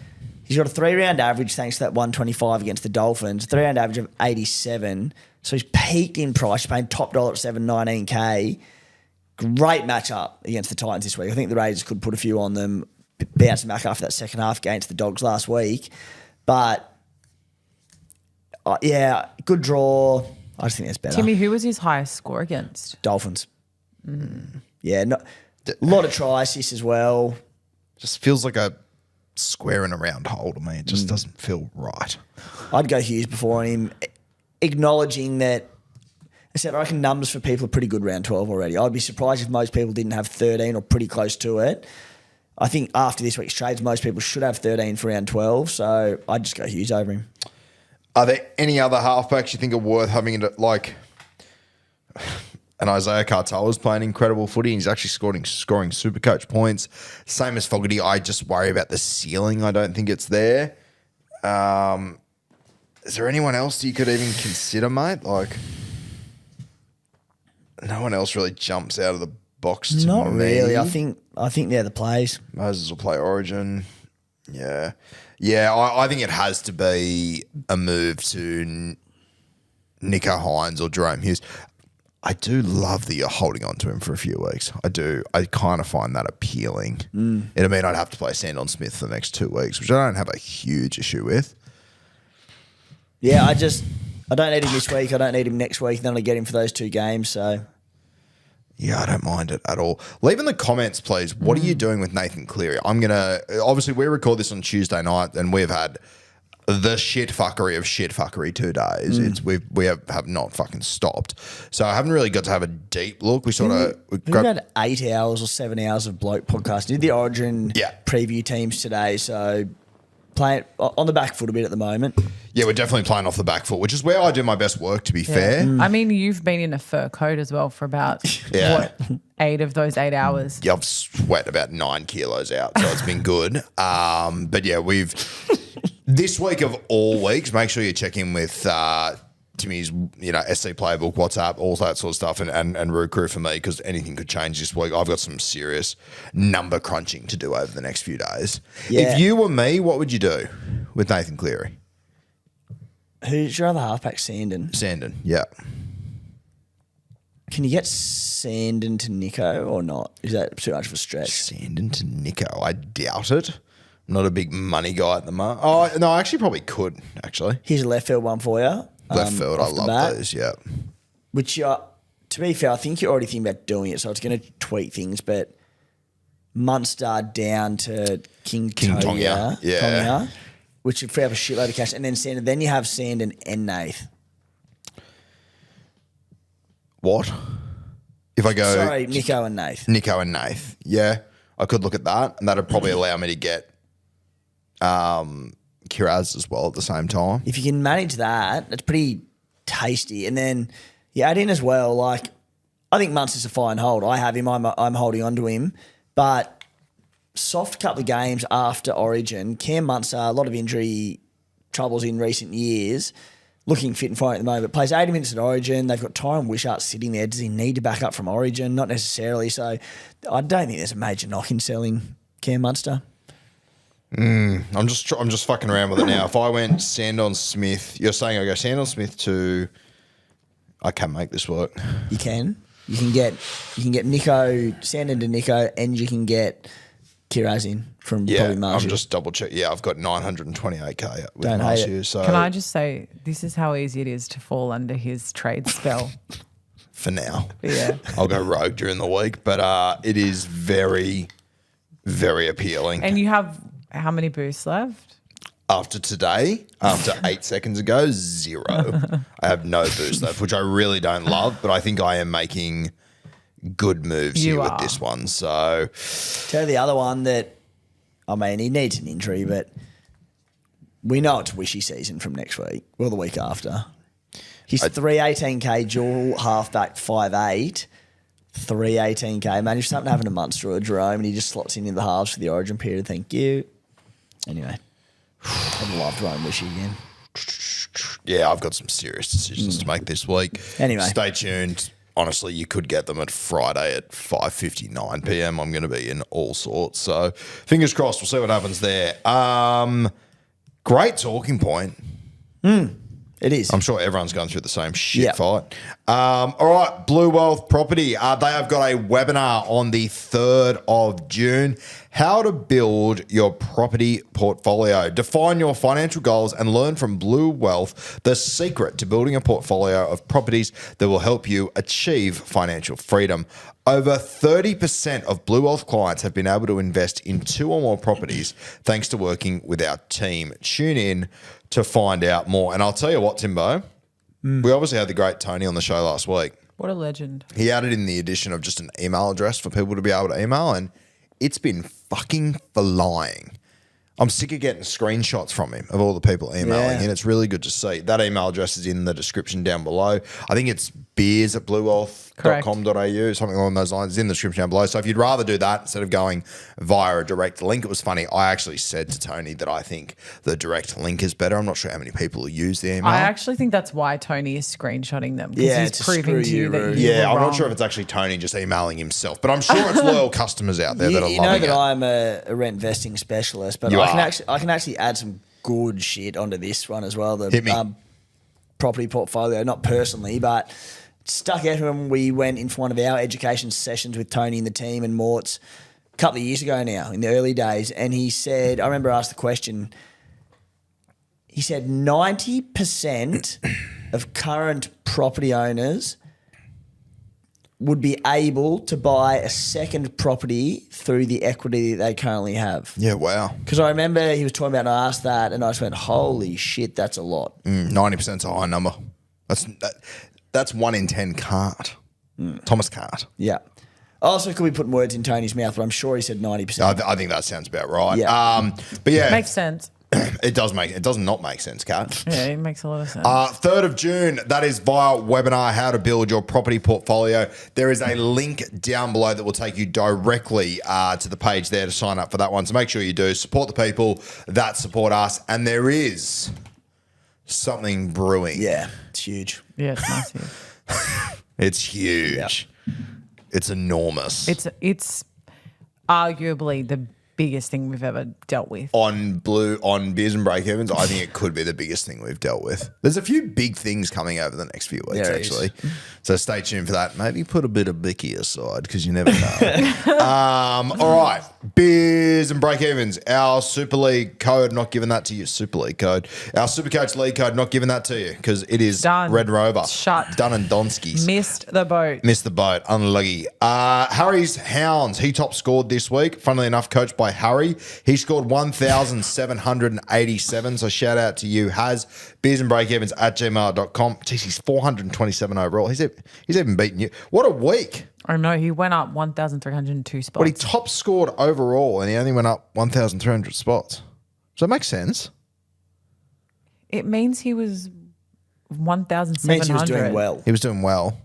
he's got a 3-round average thanks to that 125 against the Dolphins, 3-round average of 87. So he's peaked in price. He's paying top dollar at 719K. Great matchup against the Titans this week. I think the Raiders could put a few on them, bouncing back after that second half against the Dogs last week. But yeah, good draw. I just think that's better. Timmy, who was his highest score against? Dolphins. Yeah, a lot of try assists as well. Just feels like a square in a round hole to me. It just doesn't feel right. I'd go Hughes before him, acknowledging that. I said I reckon numbers for people are pretty good round 12 already. I'd be surprised if most people didn't have 13 or pretty close to it. I think after this week's trades, most people should have 13 for round 12, so I'd just go Hughes over him. Are there any other halfbacks you think are worth having in it? Like, and Isaiah Cartola's playing incredible footy. He's actually scoring SuperCoach points. Same as Fogarty. I just worry about the ceiling. I don't think it's there. Is there anyone else you could even consider, mate? Like, no one else really jumps out of the box to Not me. really. I think they're the plays. Moses will play Origin. Yeah. Yeah, I think it has to be a move to Nico Hines or Jerome Hughes. I do love that you're holding on to him for a few weeks. I do. I kind of find that appealing. It'd mean I'd have to play Sandon Smith for the next 2 weeks, which I don't have a huge issue with. Yeah, I don't need him this week. I don't need him next week. Then I get him for those 2 games. So yeah, I don't mind it at all. Leave in the comments, please. What are you doing with Nathan Cleary? I'm gonna obviously we record this on Tuesday night, and we've had the shit fuckery 2 days. We have not fucking stopped. So I haven't really got to have a deep look. We sort of we've had 8 hours or 7 hours of bloke podcast. Did the Origin preview teams today, so playing on the back foot a bit at the moment. Yeah, we're definitely playing off the back foot, which is where I do my best work, to be fair. I mean, you've been in a fur coat as well for about 8 of those 8 hours. Yeah, I've sweat about 9 kilos out, so it's been good. But yeah, we've this week of all weeks, make sure you check in with Timmy's, SC Playbook, WhatsApp, all that sort of stuff, and Root Crew for me, because anything could change this week. I've got some serious number crunching to do over the next few days. Yeah. If you were me, what would you do with Nathan Cleary? Who's your other halfback? Sandon, yeah. Can you get Sandon to Nico or not? Is that too much of a stretch? Sandon to Nico, I doubt it. I'm not a big money guy at the moment. Oh, no, I actually probably could, actually. Here's a left field one for you. Left field, I love those, yeah. Which, to be fair, I think you're already thinking about doing it, so it's going to tweak things, but Munster down to King Tonga. Yeah. Tonga, which would free up a shitload of cash, and then Sandon. Then you have Sandon and Nath. What? If I go... Sorry, Nico and Nath. Nico and Nath. Yeah, I could look at that, and that would probably allow me to get Kiraz as well at the same time. If you can manage that, that's pretty tasty. And then you add in as well, like, I think Munster's a fine hold. I have him. I'm holding on to him. But soft couple of games after Origin, Cam Munster, a lot of injury troubles in recent years, looking fit and fine at the moment. Plays 80 minutes at Origin. They've got Tyron Wishart sitting there. Does he need to back up from Origin? Not necessarily. So I don't think there's a major knock in selling Cam Munster. I'm just fucking around with it now. If I went Sandon Smith, you're saying I go Sandon Smith to... I can make this work. You can. You can get Nico, Sandon to Nico, and you can get Kiraz in from Bobby Marshall. I'm just double check. Yeah, I've got 928k with Don't hate Marshall. it. So Can I just say, this is how easy it is to fall under his trade spell. for now, Yeah. I'll go rogue during the week, but it is very, very appealing. And you have how many boosts left? After today, after 8 seconds ago, 0. I have no boost left, which I really don't love, but I think I am making good moves You here are. with this one. So, Tell you the other one that, I mean, he needs an injury, but we know it's wishy season from next week, well, the week after. He's 318k dual halfback 5'8", 318k. Man, if something happened to Munster or Jerome and he just slots in the halves for the Origin period, thank you. Anyway, I'd love to own Wishy again. yeah, I've got some serious decisions to make this week. Anyway. Stay tuned. Honestly, you could get them at Friday at 5:59 p.m. I'm going to be in all sorts. So fingers crossed. We'll see what happens there. Great talking point. It is. I'm sure everyone's going through the same shit Yep. fight. All right, Blue Wealth Property. They have got a webinar on the 3rd of June. How to build your property portfolio. Define your financial goals and learn from Blue Wealth the secret to building a portfolio of properties that will help you achieve financial freedom. Over 30% of Blue Wealth clients have been able to invest in 2 or more properties thanks to working with our team. Tune in to find out more. And I'll tell you what, Timbo, we obviously had the great Tony on the show last week. What a legend. He added in the addition of just an email address for people to be able to email, and it's been fucking flying. I'm sick of getting screenshots from him of all the people emailing, and it's really good to see. That email address is in the description down below. I think it's beers@bluewealth.com.au, something along those lines. It's in the description down below. So if you'd rather do that instead of going via a direct link, it was funny. I actually said to Tony that I think the direct link is better. I'm not sure how many people use the email. I actually think that's why Tony is screenshotting them. Because Yeah, he's to proving screw to you you, that Roo. you Yeah, were I'm wrong. not sure if it's actually Tony just emailing himself, but I'm sure it's loyal customers out there that are You know loving that it. I'm a rent investing specialist, but You I are. can actually add some good shit onto this one as well. The Hit me. property portfolio, not personally, but stuck out when we went in for one of our education sessions with Tony and the team and Morts a couple of years ago now, in the early days. And he said, I remember I asked the question, he said 90% of current property owners would be able to buy a second property through the equity that they currently have. Yeah, wow. Because I remember he was talking about, and I asked that, and I just went, holy shit, that's a lot. 90% is a high number. That's 1 in 10 can't. Thomas can't. Yeah. Also, could be putting words in Tony's mouth, but I'm sure he said 90%. I think that sounds about right. Yeah. But yeah, Makes sense. it does not make sense, Kat. Yeah, it makes a lot of sense. 3rd of June, that is via webinar, How to Build Your Property Portfolio. There is a link down below that will take you directly to the page there to sign up for that one. So make sure you do. Support the people that support us. And there is something brewing. Yeah, it's huge. Yeah, it's massive. It's huge. Yeah. It's enormous. It's arguably the biggest thing we've ever dealt with. On Beers and Breakevens, I think it could be the biggest thing we've dealt with. There's a few big things coming over the next few weeks, There actually. So stay tuned for that. Maybe put a bit of Bicky aside because you never know. All right. Beers and Breakevens, our Super League code, not giving that to you. Super League code. Our SuperCoach League code, not giving that to you because it is Done. Red Rover. Shut. Done and Donskis. Missed the boat. Missed the boat. Unlucky. Harry's Hounds. He top scored this week. Funnily enough, coached by Harry. He scored 1,787. So shout out to you, Haz. beersandbreakevens@gmail.com. Jeez, he's 427 overall. He's even beaten you. What a week. I know, he went up 1,302 spots. But he top scored overall and he only went up 1,300 spots. Does that make sense? It means he was 1,700. Means he was doing well. He was doing well.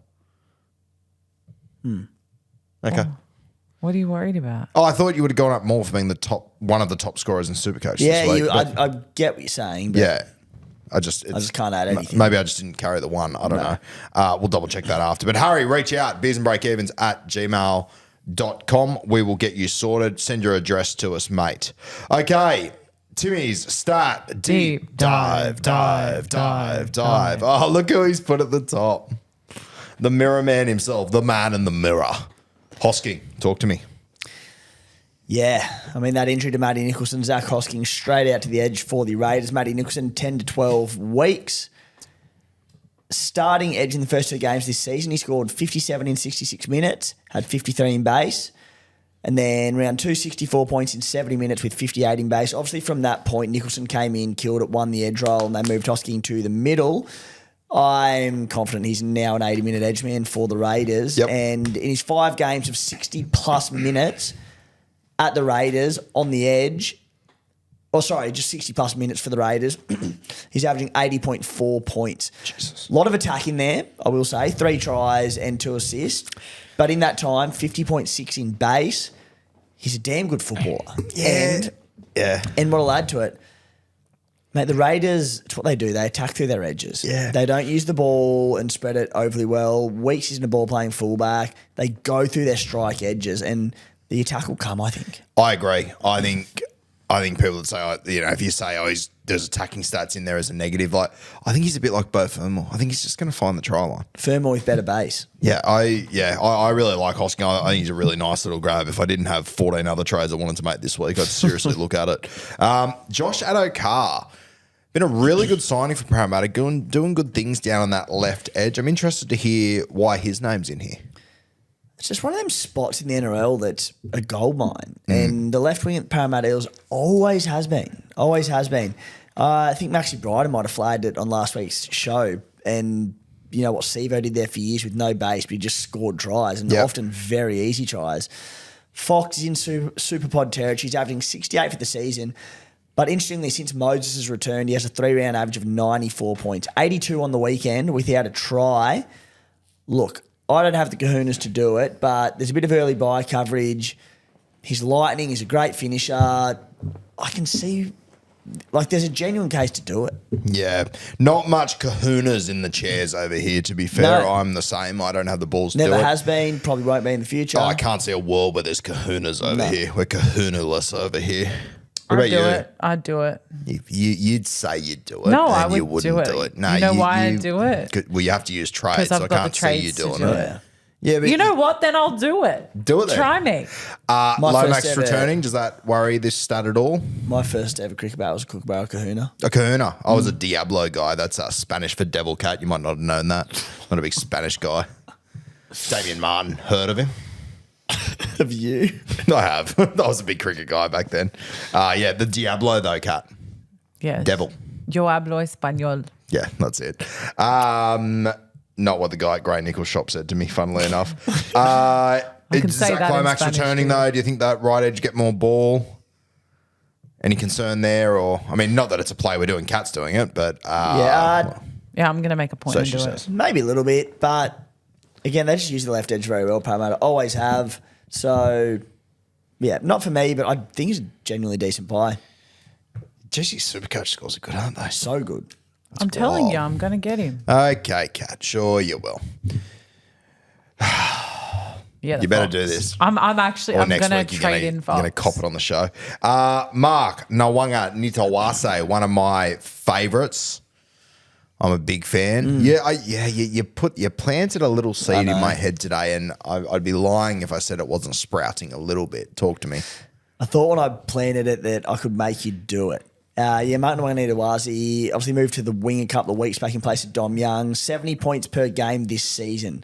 Okay. What are you worried about? Oh, I thought you would have gone up more for being one of the top scorers in SuperCoach Yeah, this week. I get what you're saying. But Yeah. I just can't add anything. Maybe I just didn't carry the one. I don't know. We'll double check that after. But Harry, reach out, beersandbreakevens@gmail.com. We will get you sorted. Send your address to us, mate. Okay. Timmy's stat deep dive. Oh, look who he's put at the top. The mirror man himself, the man in the mirror. Hosking, talk to me. Yeah, I mean, that injury to Matty Nicholson, Zach Hosking straight out to the edge for the Raiders. Matty Nicholson, 10 to 12 weeks. Starting edge in the first 2 games this season, he scored 57 in 66 minutes, had 53 in base, and then round 2, 64 points in 70 minutes with 58 in base. Obviously, from that point, Nicholson came in, killed it, won the edge roll, and they moved Hosking to the middle. I'm confident he's now an 80-minute edge man for the Raiders. Yep. And in his 5 games of 60-plus minutes at the Raiders on the edge, just 60-plus minutes for the Raiders, he's averaging 80.4 points. Jesus. A lot of attack in there, I will say. 3 tries and 2 assists. But in that time, 50.6 in base. He's a damn good footballer. Yeah. And what I'll add to it, mate, the Raiders, it's what they do. They attack through their edges. Yeah. They don't use the ball and spread it overly well. Weeks isn't a ball playing fullback. They go through their strike edges and the attack will come, I think. I agree. I think people that say, if you say, there's attacking stats in there as a negative, I think he's a bit like Bo Fermor. I think he's just going to find the try line. Fermor with better base. I really like Hosking. I think he's a really nice little grab. If I didn't have 14 other trades I wanted to make this week, I'd seriously look at it. Josh Addo-Carr. Been a really good signing for Parramatta, doing good things down on that left edge. I'm interested to hear why his name's in here. It's just one of them spots in the NRL that's a gold mine. And the left wing at Parramatta Eels always has been. I think Maxi Bryden might have flagged it on last week's show. And you know what Sevo did there for years with no base, but he just scored tries and often very easy tries. Fox is in super pod territory. He's averaging 68 for the season. But interestingly, since Moses has returned, he has a 3-round average of 94 points. 82 on the weekend without a try. Look, I don't have the kahunas to do it, but there's a bit of early buy coverage. He's lightning. He's a great finisher. I can see, there's a genuine case to do it. Yeah. Not much kahunas in the chairs over here, to be fair. No. I'm the same. I don't have the balls to do it. Never has been. Probably won't be in the future. I can't see a world where there's kahunas over here. We're kahuna-less over here. What about you? I'd do it. If you'd say you'd do it. No, and I would you wouldn't do it. No, you know why I'd do it? Well, you have to use trades, Because so I've I got can't the see you trades to doing do it. it. Yeah, but You know what? Then I'll do it. Do it then. Try me. Lomax first ever- returning, does that worry this stat at all? My first ever cricket bat was a Kookaburra Kahuna. A kahuna. I was a Diablo guy. That's Spanish for devil cat. You might not have known that. Not a big Spanish guy. Damien Martin. Heard of him? Have you? I have. I was a big cricket guy back then. Yeah, the Diablo though, cat. Yes. Devil. Yo hablo español. Yeah, that's it. Not what the guy at Grey Nichols shop said to me, funnily enough. can Is say Zach that in Lomax Spanish returning too. though? Do you think that right edge get more ball? Any concern there? Or, I mean, not that it's a play we're doing, Cat's doing it, but Yeah, Yeah, I'm going to make a point so and she do says. it. maybe a little bit, but again, they just use the left edge very well, Parramatta. Always have. So, yeah, not for me, but I think he's a genuinely decent buy. Jesse SuperCoach scores are good, aren't they? So good. I'm telling wild. you, I'm going to get him. Okay, Cat. Sure you will. Yeah, the You better Fox. do this. I'm actually, Or I'm next going week to you're trade in going to Fox. cop it on the show. Mark Nawanga Nitawase, one of my favourites. I'm a big fan. You planted a little seed in my head today, and I'd be lying if I said it wasn't sprouting a little bit. Talk to me. I thought when I planted it that I could make you do it. Martin Wanganita-Wazi obviously moved to the wing a couple of weeks back in place of Dom Young. 70 points per game this season.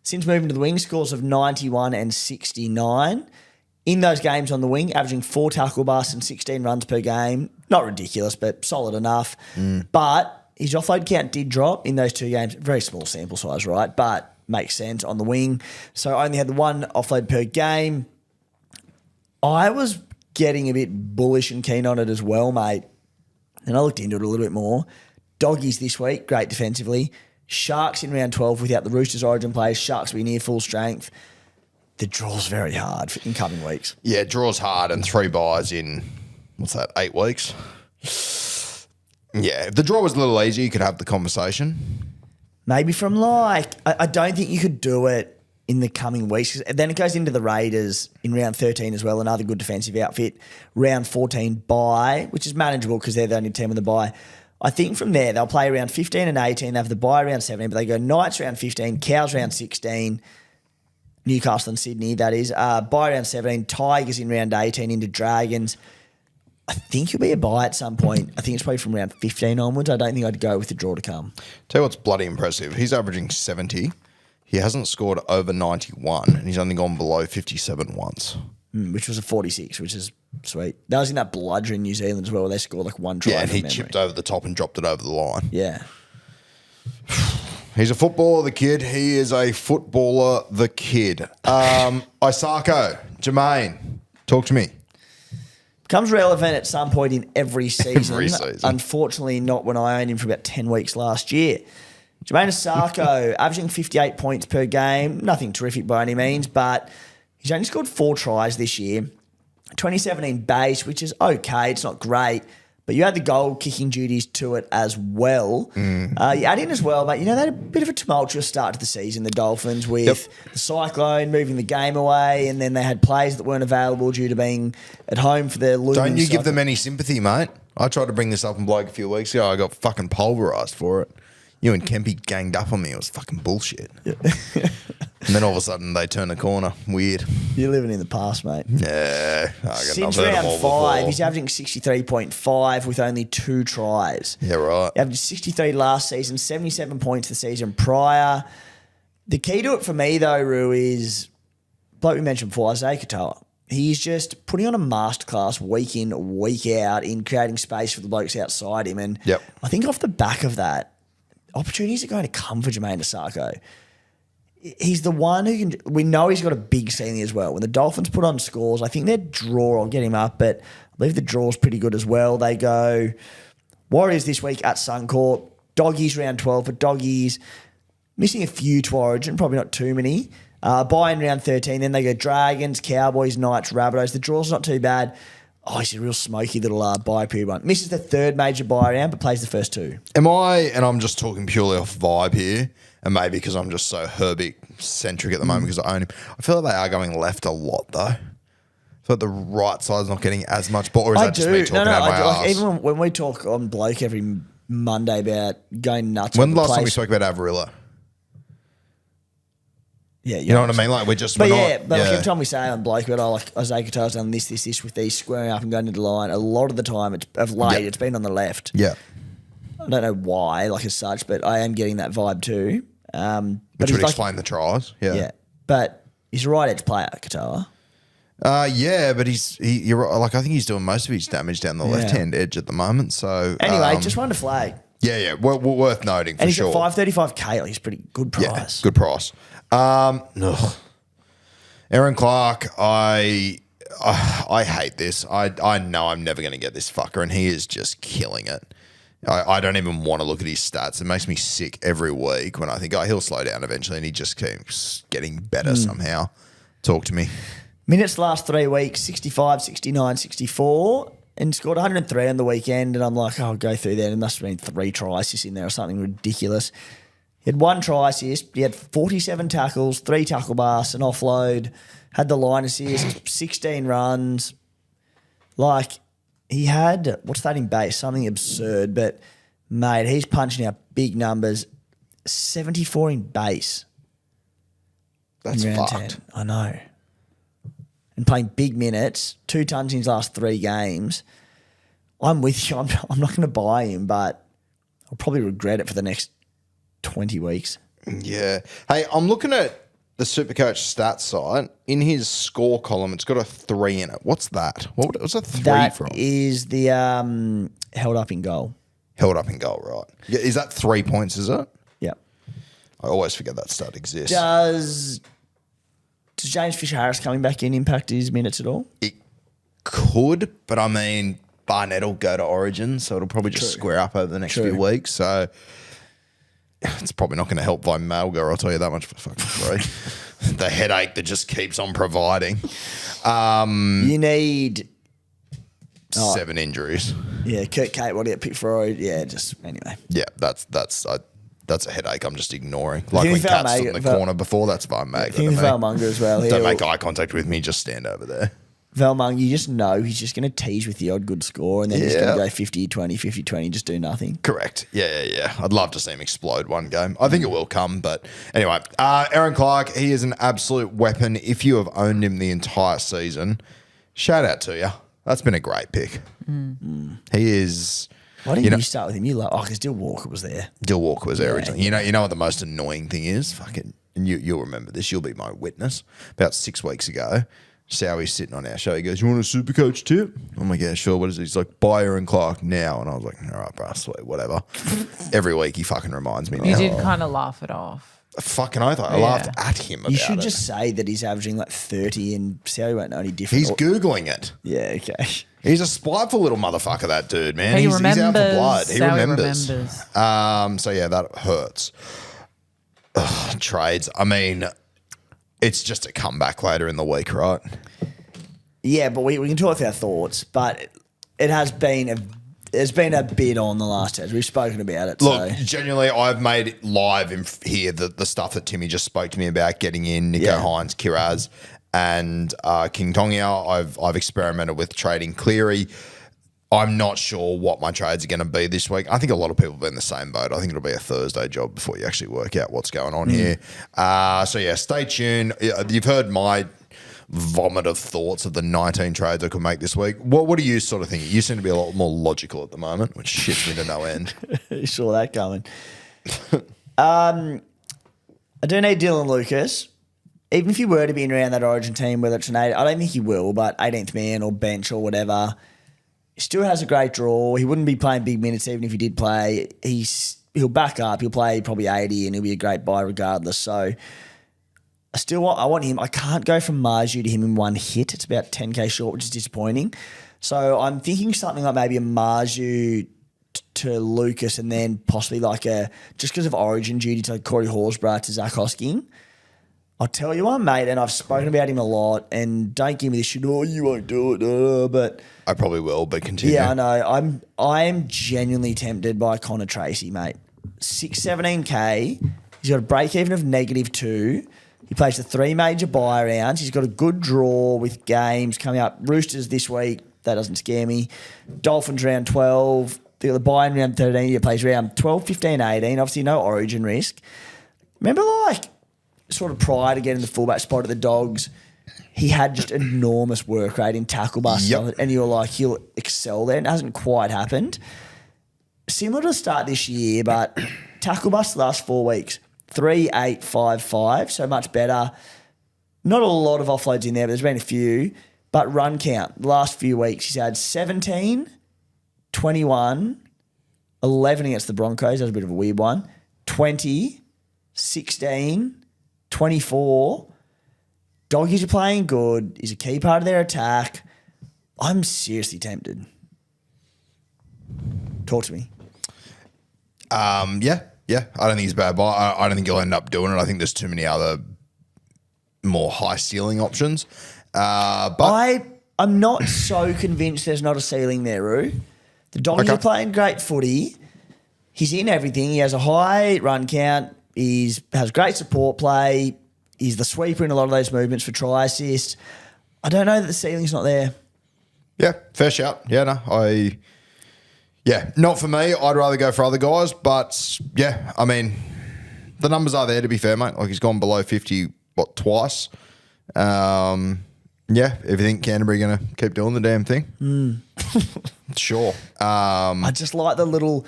Since moving to the wing, scores of 91 and 69. In those games on the wing, averaging 4 tackle busts and 16 runs per game. Not ridiculous, but solid enough. But his offload count did drop in those 2 games. Very small sample size, right? But makes sense on the wing. So only had the 1 offload per game. I was getting a bit bullish and keen on it as well, mate. And I looked into it a little bit more. Doggies this week, great defensively. Sharks in round 12 without the Roosters origin players. Sharks will be near full strength. The draw's very hard in coming weeks. Yeah, draws hard and 3 buys in, 8 weeks? Yeah, if the draw was a little easier, you could have the conversation. Maybe from I don't think you could do it in the coming weeks. Then it goes into the Raiders in round 13 as well, another good defensive outfit. Round 14 bye, which is manageable because they're the only team on the bye. I think from there, they'll play around 15 and 18. They have the bye around 17, but they go Knights round 15, Cows round 16, Newcastle and Sydney, that is. Bye round 17, Tigers in round 18 into Dragons. I think he'll be a buy at some point. I think it's probably from round 15 onwards. I don't think I'd go with the draw to come. Tell you what's bloody impressive. He's averaging 70. He hasn't scored over 91, and he's only gone below 57 once. Which was a 46, which is sweet. That was in that bludger in New Zealand as well, where they scored like 1 try. Yeah, and from he memory. chipped over the top and dropped it over the line. Yeah. He's a footballer, the kid. He is a footballer, the kid. Isako, Jermaine, talk to me. Becomes relevant at some point in every season. Every season. Unfortunately, not when I owned him for about 10 weeks last year. Jermaine Isako, averaging 58 points per game. Nothing terrific by any means, but he's only scored 4 tries this year. 2017 base, which is okay. It's not great, but you add the goal kicking duties to it as well. You add in as well, but they had a bit of a tumultuous start to the season, the Dolphins, with the cyclone moving the game away, and then they had players that weren't available due to being at home for their looming Don't you give cycle. them any sympathy, mate? I tried to bring this up in Bloke a few weeks ago. I got fucking pulverised for it. You and Kempy ganged up on me. It was fucking bullshit. And then all of a sudden they turn the corner. Weird. You're living in the past, mate. Yeah. Since round 5, he's averaging 63.5 with only 2 tries. Yeah, right. He averaged 63 last season, 77 points the season prior. The key to it for me, though, Roo, is, like we mentioned before, Isaiah Katoa. He's just putting on a masterclass week in, week out in creating space for the blokes outside him. And Yep. I think off the back of that, opportunities are going to come for Jermaine Isako. He's the one who can. We know he's got a big ceiling as well. When the Dolphins put on scores, I think their draw, I'll get him up, but I believe the draw's pretty good as well. They go Warriors this week at Suncorp, Doggies round 12, but Doggies missing a few to Origin, probably not too many. Bye in round 13, then they go Dragons, Cowboys, Knights, Rabbitohs. The draw's not too bad. Oh, he's a real smoky little bye period one. Misses the 3rd major bye round, but plays the first 2. Am I, and I'm just talking purely off vibe here, and maybe because I'm just so Herbig-centric at the moment because I own him, I feel like they are going left a lot, though. thought the right side's not getting as much ball, or is I that just do. me talking out my like, ass? even when we talk on Bloke every Monday about going nuts. When on the the last time we place- spoke about Avarilla? Yeah, You know what I mean? Like we're just, But we're yeah, not, but like every time we say on Bloke about like Isaiah Katoa's done this with these squaring up and going to the line, a lot of the time it's of late Yeah. it's been on the left. yeah. I don't know why, like as such, but I am getting that vibe too. But Which he's would like, explain the tries. yeah, but he's a right edge player, Katoa. Yeah, but you're right, like I think he's doing most of his damage down the left hand edge at the moment. So Anyway, just wanted to flag, yeah, worth noting for and he's sure. at $5.35K. Like, he's pretty good price. Good price. Ugh. Aaron Clark, I hate this. I know I'm never going to get this fucker, and he is just killing it. I don't even want to look at his stats. It makes me sick every week when I think, he'll slow down eventually, and he just keeps getting better somehow. Talk to me. Minutes last 3 weeks, 65, 69, 64, and scored 103 on the weekend. And I'm like, I'll go through that. It must have been 3 try assists in there or something ridiculous. He had 1 try assist. He had 47 tackles, 3 tackle busts, an offload, had the line assist, 16 runs. Like, he had, what's that in base? Something absurd. But, mate, he's punching out big numbers. 74 in base. That's in round fucked. 10. I know. And playing big minutes, 2 tons in his last 3 games. I'm with you. I'm not going to buy him, but I'll probably regret it for the next 20 weeks. Yeah. Hey, I'm looking at the SuperCoach stats site. In his score column, it's got a 3 in it. What's that? What's a 3 That from? is the held up in goal. Held up in goal, right? Yeah, is that 3 points, is it? Yeah. I always forget that stat exists. Does James Fisher-Harris coming back in impact his minutes at all? It could, but I mean, Barnett will go to Origin, so it'll probably just square up over the next few weeks. So it's probably not going to help by Malga, I'll tell you that much for fucking free. The headache that just keeps on providing. You need 7 injuries. Kurt Kate, what do you pick for? Yeah, just anyway. Yeah, that's a headache I'm just ignoring. Like when Think of Kat stood in the corner before, that's fine, mate. Think of Valmunga as well. Don't He'll- make eye contact with me, just stand over there. Valmung, you just know he's just going to tease with the odd good score and then he's going Yeah. to go 50-20, 50-20, just do nothing. Correct. Yeah. I'd love to see him explode one game. I think it will come, but anyway. Aaron Clark, he is an absolute weapon. If you have owned him the entire season, shout out to you. That's been a great pick. He is... Why didn't you start with him? You because Dill Walker was there. Dill Walker was there originally. You know what the most annoying thing is? Fucking, and you'll remember this. You'll be my witness. About 6 weeks ago, Sowie's sitting on our show. He goes, "You want a SuperCoach tip?" I'm like, "Yeah, sure. What is it?" He's like, "Buy Aaron Clark now." And I was like, "All right, bro, sweet, whatever." Every week he fucking reminds me. You now. did kind of laugh it off. Fucking oath. I laughed at him about You should it. just say that he's averaging like 30 and Sowie won't know any different. He's Googling it. Yeah, okay. He's a spiteful little motherfucker, that dude, man. He He's out for remembers. blood. He Sally remembers. remembers. So yeah, that hurts. Ugh, trades. I mean, it's just a comeback later in the week, right? Yeah, but we can talk our thoughts, but it has been a bit on the last test. We've spoken about it. Look, so. genuinely, I've made it live in here the stuff that Timmy just spoke to me about, getting in Nico Yeah. Hines, Kiraz, and King Tongia. I've experimented with trading Cleary. I'm not sure what my trades are going to be this week. I think a lot of people have been in the same boat. I think it'll be a Thursday job before you actually work out what's going on here. So yeah, stay tuned. You've heard my vomit of thoughts of the 19 trades I could make this week. What do you sort of think? You seem to be a lot more logical at the moment, which shits me to no end. You saw that coming. I do need Dylan Lucas. Even if he were to be in around that Origin team, whether it's an 8, I don't think he will, but 18th man or bench or whatever, he still has a great draw. He wouldn't be playing big minutes even if he did play. He'll back up. He'll play probably 80 and he'll be a great buy regardless. So I want him. I can't go from Marju to him in one hit. It's about 10K short, which is disappointing. So I'm thinking something like maybe a Marju to Lucas and then possibly just because of Origin duty to Corey Horsburgh to Zach Hosking. I'll tell you one, mate, and I've spoken about him a lot, and don't give me this shit, you won't do it, but... I probably will, but continue. Yeah, I know. I'm genuinely tempted by Connor Tracy, mate. 617K. He's got a break even of -2. He plays the 3 major bye rounds. He's got a good draw with games coming up. Roosters this week. That doesn't scare me. Dolphins round 12. The bye in round 13. He plays round 12, 15, 18. Obviously no origin risk. Remember sort of prior to getting the fullback spot at the Dogs, he had just enormous work rate in tackle bust. Yep. And you were like, he'll excel there. And it hasn't quite happened. Similar to the start this year, but tackle bust the last 4 weeks. 3, 8, 5, 5, so much better. Not a lot of offloads in there, but there's been a few. But run count, the last few weeks, he's had 17, 21, 11 against the Broncos. That was a bit of a weird one. 20, 16, 24. Doggies are playing good. He's a key part of their attack. I'm seriously tempted. Talk to me. Yeah. I don't think he's bad. But I don't think he'll end up doing it. I think there's too many other more high ceiling options. But I'm not so convinced there's not a ceiling there, Roo. The Doggies are playing great footy. He's in everything. He has a high run count. He has great support play. He's the sweeper in a lot of those movements for try assists. I don't know that the ceiling's not there. Yeah, fair shout. Yeah, not for me. I'd rather go for other guys. But, yeah, I mean, the numbers are there, to be fair, mate. Like, he's gone below 50, twice. Yeah, if you think Canterbury going to keep doing the damn thing. Sure. I just like the little...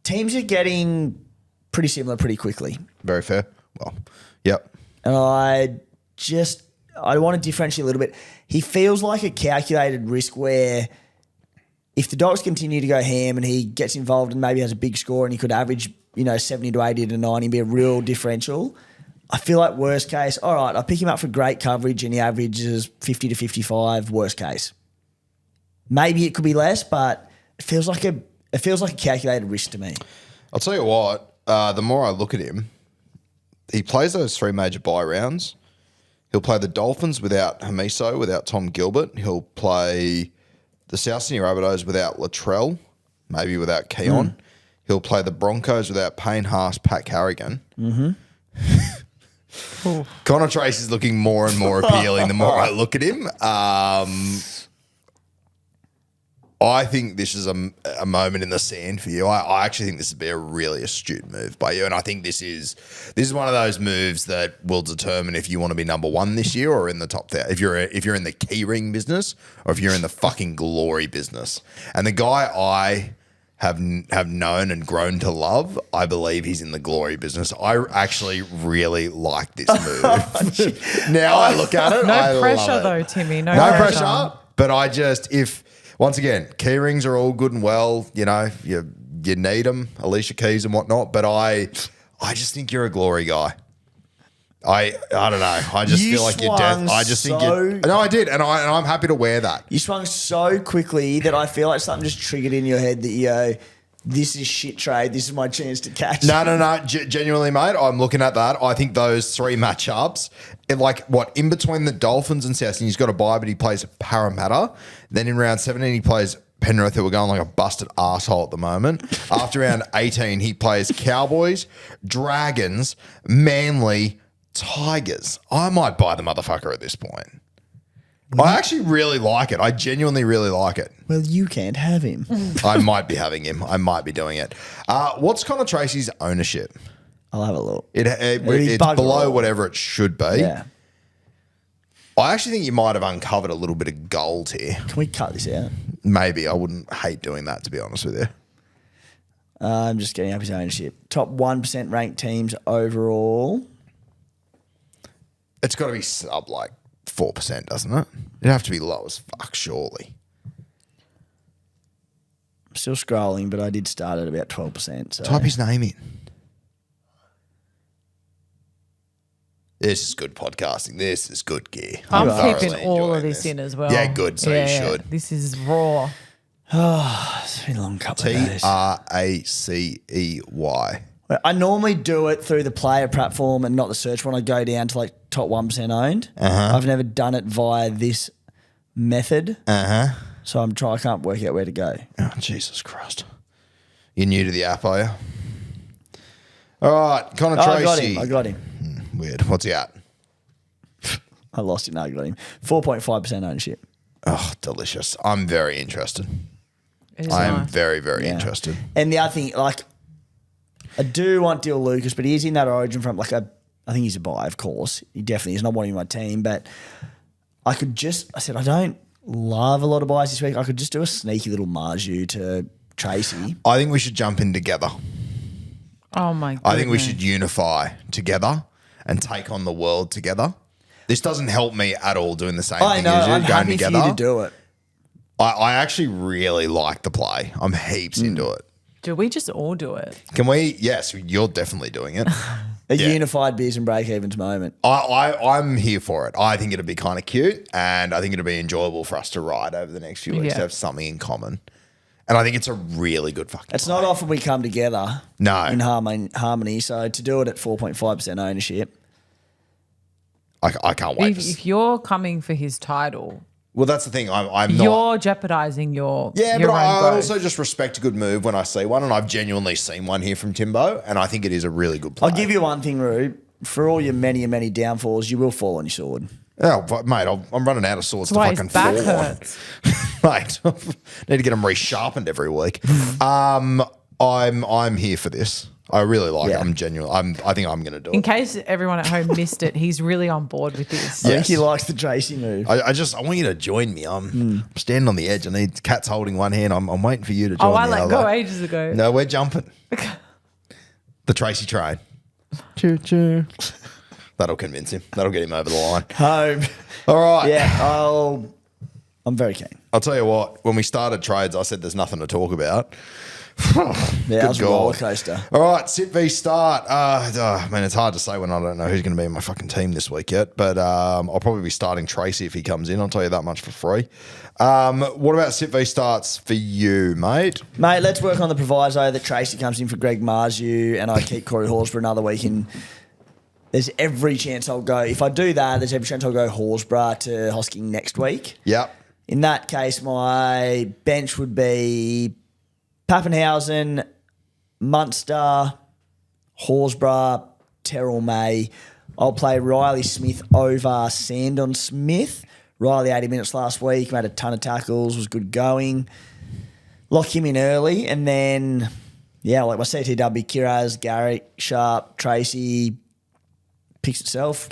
Teams are getting pretty similar pretty quickly. Very fair. Well, yep. And I want to differentiate a little bit. He feels like a calculated risk where if the Dogs continue to go ham and he gets involved and maybe has a big score and he could average, 70 to 80 to 90 and be a real differential, I feel like worst case, all right, I'll pick him up for great coverage and he averages 50 to 55, worst case. Maybe it could be less, but it feels like a calculated risk to me. I'll tell you what, the more I look at him, he plays those 3 major bye rounds. He'll play the Dolphins without Hamiso, without Tom Gilbert. He'll play the South Sydney Rabbitohs without Latrell, maybe without Keon. He'll play the Broncos without Payne Haas, Pat Carrigan. Connor Trace is looking more and more appealing the more I look at him. I think this is a moment in the sand for you. I actually think this would be a really astute move by you, and I think this is one of those moves that will determine if you want to be number 1 this year or in the top 10. If you're in the key ring business or if you're in the fucking glory business. And the guy I have known and grown to love, I believe he's in the glory business. I actually really like this move. Now I look at it, No pressure though, Timmy. No pressure. But once again, key rings are all good and well. You need them, Alicia Keys and whatnot. But I just think you're a glory guy. I don't know. I just feel like you're death. I just think you. No, I did, and I'm happy to wear that. You swung so quickly that I feel like something just triggered in your head that you go, this is shit trade. This is my chance to catch. No. Genuinely, mate, I'm looking at that. I think those 3 matchups, in between the Dolphins and South Sydney, he's got a bye, but he plays Parramatta. Then in round 17, he plays Penrith, who are going like a busted arsehole at the moment. After round 18, he plays Cowboys, Dragons, Manly, Tigers. I might buy the motherfucker at this point. I actually really like it. I genuinely really like it. Well, you can't have him. I might be having him. I might be doing it. What's Connor Tracy's ownership? I'll have a look. It's below whatever it should be. Yeah. I actually think you might have uncovered a little bit of gold here. Can we cut this out? Maybe. I wouldn't hate doing that, to be honest with you. I'm just getting up his ownership. Top 1% ranked teams overall. It's got to be sub 4%, doesn't it? It'd have to be low as fuck, surely. I'm still scrolling, but I did start at about 12%. So. Type his name in. This is good podcasting. This is good gear. I'm keeping all of this in as well. Yeah, good. So you should. This is raw. It's been a long couple of days. TRACEY. I normally do it through the player platform and not the search one. I go down to top 1% owned. I've never done it via this method. So I can't work out where to go. Oh, Jesus Christ. You're new to the app, are you? All right, Connor Oh, Tracy. I got him. Weird. What's he at? I lost it. No, I got him. 4.5% ownership. Oh, delicious. I'm very interested. It is I am nice. very, very Yeah. interested. And the other thing, like, I do want Dill Lucas, but he is in that Origin front. Like, I think he's a buy, of course. He definitely is. Not wanting my team, but I said, I don't love a lot of buys this week. I could just do a sneaky little Marju to Tracy. I think we should jump in together. Oh my god. I think we should unify together and take on the world together. This doesn't help me at all doing the same I thing know. as you, I'm going happy together. for you to do it. I actually really like the play. I'm heaps into it. Do we just all do it? Can we? Yes, you're definitely doing it. A Yeah. unified beers and break-evens moment. I'm here for it. I think it'd be kind of cute, and I think it'd be enjoyable for us to ride over the next few weeks Yeah. to have something in common. And I think it's a really good fucking It's play. not often we come together No. in harmony. So to do it at 4.5% ownership, I can't wait. If you're coming for his title, Well, that's the thing. I'm not. you're jeopardizing your Yeah, your but own I growth. also just respect a good move when I see one, and I've genuinely seen one here from Timbo, and I think it is a really good play. I'll give you one thing, Rube. For all your many downfalls, you will fall on your sword. Oh, but mate, I'm running out of swords That's why to his fucking back fall on. hurts. Mate, need to get them resharpened every week. I'm here for this. I really like it. Yeah. I'm genuine. I think I'm going to do In it. case everyone at home missed it, he's really on board with this. I think Yes. he likes the Tracy move. I want you to join me. I'm standing on the edge. I need Cat's holding one hand. I'm waiting for you to join Oh, I the let other. go ages ago. No, we're jumping. The Tracy train. Choo choo. That'll convince him. That'll get him over the line. Home. All right. Yeah, I'm very keen. I'll tell you what. When we started trades, I said there's nothing to talk about. Yeah, that was a God. roller coaster. All right, sit v start. Man, it's hard to say when I don't know who's going to be in my fucking team this week yet. But I'll probably be starting Tracy if he comes in. I'll tell you that much for free. What about sit v starts for you, mate? Mate, let's work on the proviso that Tracy comes in for Greg Marju and I keep Corey Hawes for another week. And there's every chance I'll go. If I do that, there's every chance I'll go Horsburgh to Hosking next week. Yep. In that case, my bench would be Pappenhausen, Munster, Horsburgh, Terrell May. I'll play Riley Smith over Sandon Smith. Riley 80 minutes last week, made a ton of tackles, was good going. Lock him in early, and then, yeah, like my CTW, Kiraz, Garrick, Sharp, Tracy, picks itself.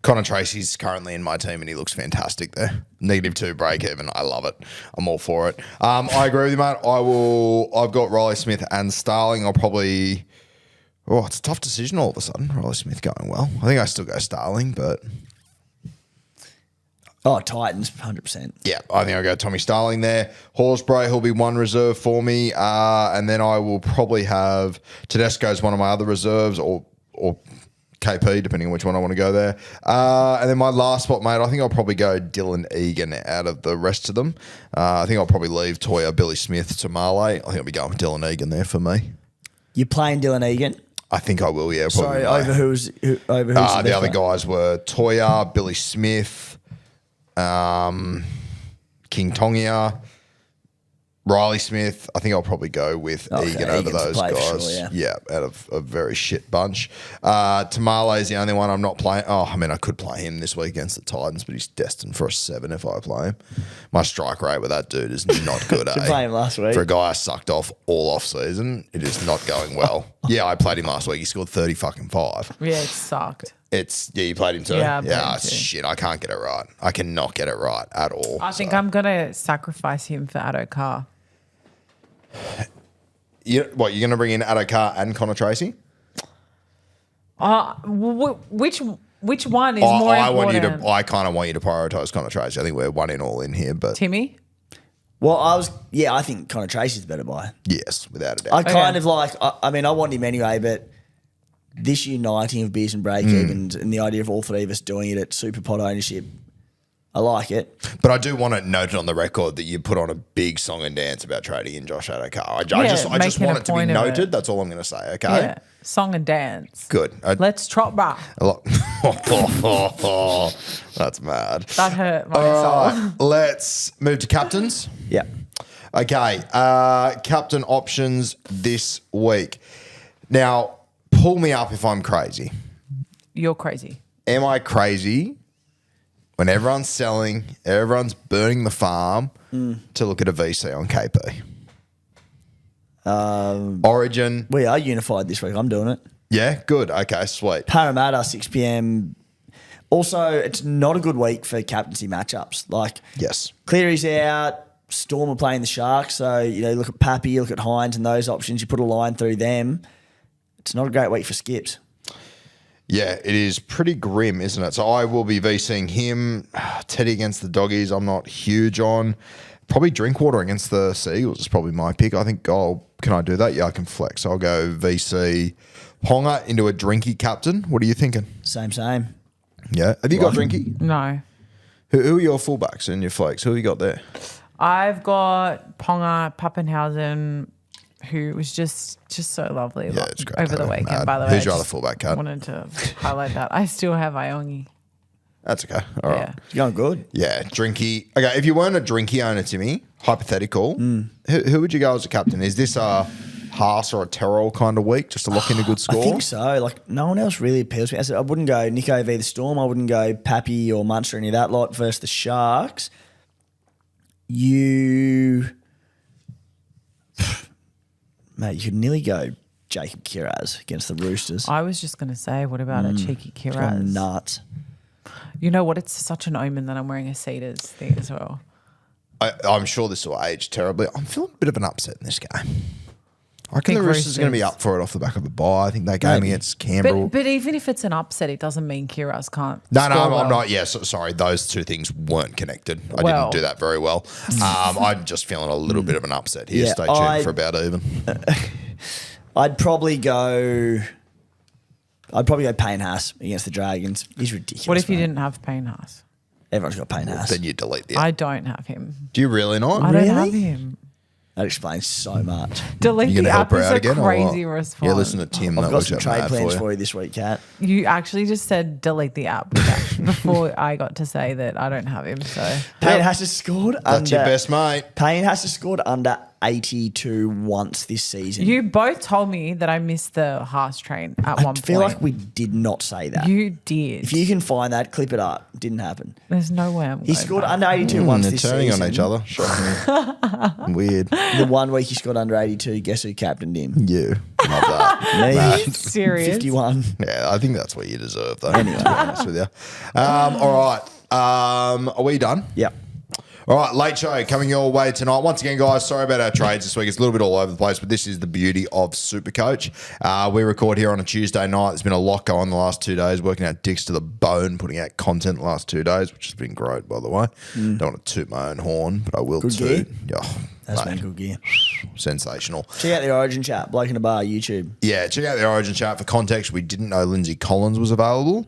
Connor Tracy's currently in my team and he looks fantastic there. -2 break even. I love it. I'm all for it. I agree with you, mate. I've got Riley Smith and Starling. I'll probably. Oh, it's a tough decision all of a sudden. Riley Smith going well. I think I still go Starling, but Oh, Titans, 100%. yeah, I think I'll go Tommy Starling there. Horsburgh, he'll be one reserve for me. And then I will probably have Tedesco's one of my other reserves or KP, depending on which one I want to go there. And then my last spot, mate, I think I'll probably go Dylan Egan out of the rest of them. I think I'll probably leave Toya, Billy Smith to Marley. I think I'll be going with Dylan Egan there for me. You're playing Dylan Egan? I think I will, yeah. Probably Sorry, over who's the the other guys were Toya, Billy Smith, King Tongia, Riley Smith. I think I'll probably go with Egan over Egan's those the play for guys. sure, yeah, out of a very shit bunch. Tamale's the only one I'm not playing. Oh, I mean, I could play him this week against the Titans, but he's destined for a 7 if I play him. My strike rate with that dude is not good, You played him last week. For a guy I sucked off all off season, it is not going well. Yeah, I played him last week. He scored 35. Yeah, it sucked. You played him too? Yeah, I played him too. Shit, I can't get it right. I cannot get it right at all. I think I'm going to sacrifice him for Addo Carr. You're going to bring in Addo Carr and Connor Tracy? Which one is more important? I kind of want you to prioritise Connor Tracy. I think we're one in all in here, but Timmy? Well, I think Connor Tracy's the better buy. yes, without a doubt. I kind of like, I mean, I want him anyway, but this uniting of beers and break-evens and the idea of all three of us doing it at super pot ownership, I like it. But I do want it noted on the record that you put on a big song and dance about trading in Josh Addo Carr. I just making want a it to be point of noted. it. That's all I'm going to say, okay? Yeah. Song and dance. Good. Let's trot bar. That's mad. That hurt my All soul. right, let's move to captains. Yeah. Okay, captain options this week. Now, pull me up if I'm crazy. You're crazy. Am I crazy when everyone's selling, everyone's burning the farm to look at a VC on KP? Origin. We are unified this week. I'm doing it. Yeah, good. Okay, sweet. Parramatta, 6 p.m. Also, it's not a good week for captaincy matchups. Like, Yes. Cleary's out. Storm are playing the Sharks. So, you look at Pappy, you look at Hines and those options. You put a line through them. It's not a great week for skips. Yeah, it is pretty grim, isn't it? So I will be VCing him. Teddy against the Doggies, I'm not huge on. Probably Drinkwater against the Seagulls is probably my pick. I think, can I do that? Yeah, I can flex. I'll go VC Ponga into a Drinky captain. What are you thinking? Same. Yeah. Have you got Drinky? No. Who are your fullbacks and your flex? Who have you got there? I've got Ponga, Pappenhausen, who was just so lovely it's great. over the weekend, Mad. by the way. Who's your I other just fullback, Kat? wanted to highlight that. I still have Iongi. That's okay. All right. Yeah. You're going good. Yeah, Drinky. Okay, if you weren't a Drinky owner, Timmy, hypothetical, who would you go as a captain? Is this a Haas or a Terrell kind of week just to lock in a good score? I think so. Like, no one else really appeals to me. I wouldn't go Nico v the Storm. I wouldn't go Pappy or Munster, any of that lot versus the Sharks. Mate, you could nearly go Jacob Kiraz against the Roosters. I was just going to say, what about a cheeky Gone Kiraz? nuts. You know what? It's such an omen that I'm wearing a Cedars thing as well. I'm sure this will age terribly. I'm feeling a bit of an upset in this game. I reckon Think the Roosters are going to be Roosters. up for it off the back of a bye. I think that game against Canberra. But even if it's an upset, it doesn't mean Kiraz can't. No, score I'm well. not. Yeah, sorry. Those two things weren't connected. I Well. didn't do that very well. I'm just feeling a little bit of an upset here. Yeah, Stay tuned for about even. I'd probably go Payne Haas against the Dragons. He's ridiculous. What if you mate. didn't have Payne Haas? Everyone's got Payne Haas. Then you delete the. I don't have him. Do you really not? I don't Really? have him. That explains so much. Delete You the gonna help app her is out a again? or what? crazy response. Yeah, listen to Tim. I've that got was some just trade mad plans for for you. you this week, Kat. You actually just said delete the app before I got to say that I don't have him. So Payne Haas has scored That's your best mate. Payne Haas has scored under 82 once this season. you both told me that I missed the Haas train at I one feel point. like we did not say that. You did. If you can find that, clip it up. Didn't happen. There's no way I'm He going scored back. under 82 once They're this turning season. on each other. Shocking. Weird. The 1 week he scored under 82, guess who captained him? You. Love that. Are you Me. serious? 51. Yeah, I think that's what you deserve, though. Anyway, to be honest with you. All right. Are we done? Yep. All right, late show coming your way tonight. Once again, guys, sorry about our trades this week. It's a little bit all over the place, but this is the beauty of SuperCoach. We record here on a Tuesday night. There's been a lot going on the last 2 days, working out dicks to the bone, putting out content the last 2 days, which has been great, by the way. Don't want to toot my own horn, but I will Good toot. gear. Oh, That's mate, been good gear. sensational. Check out the Origin chat. Bloke in a bar, YouTube. Yeah, check out the Origin chat. For context, we didn't know Lindsay Collins was available.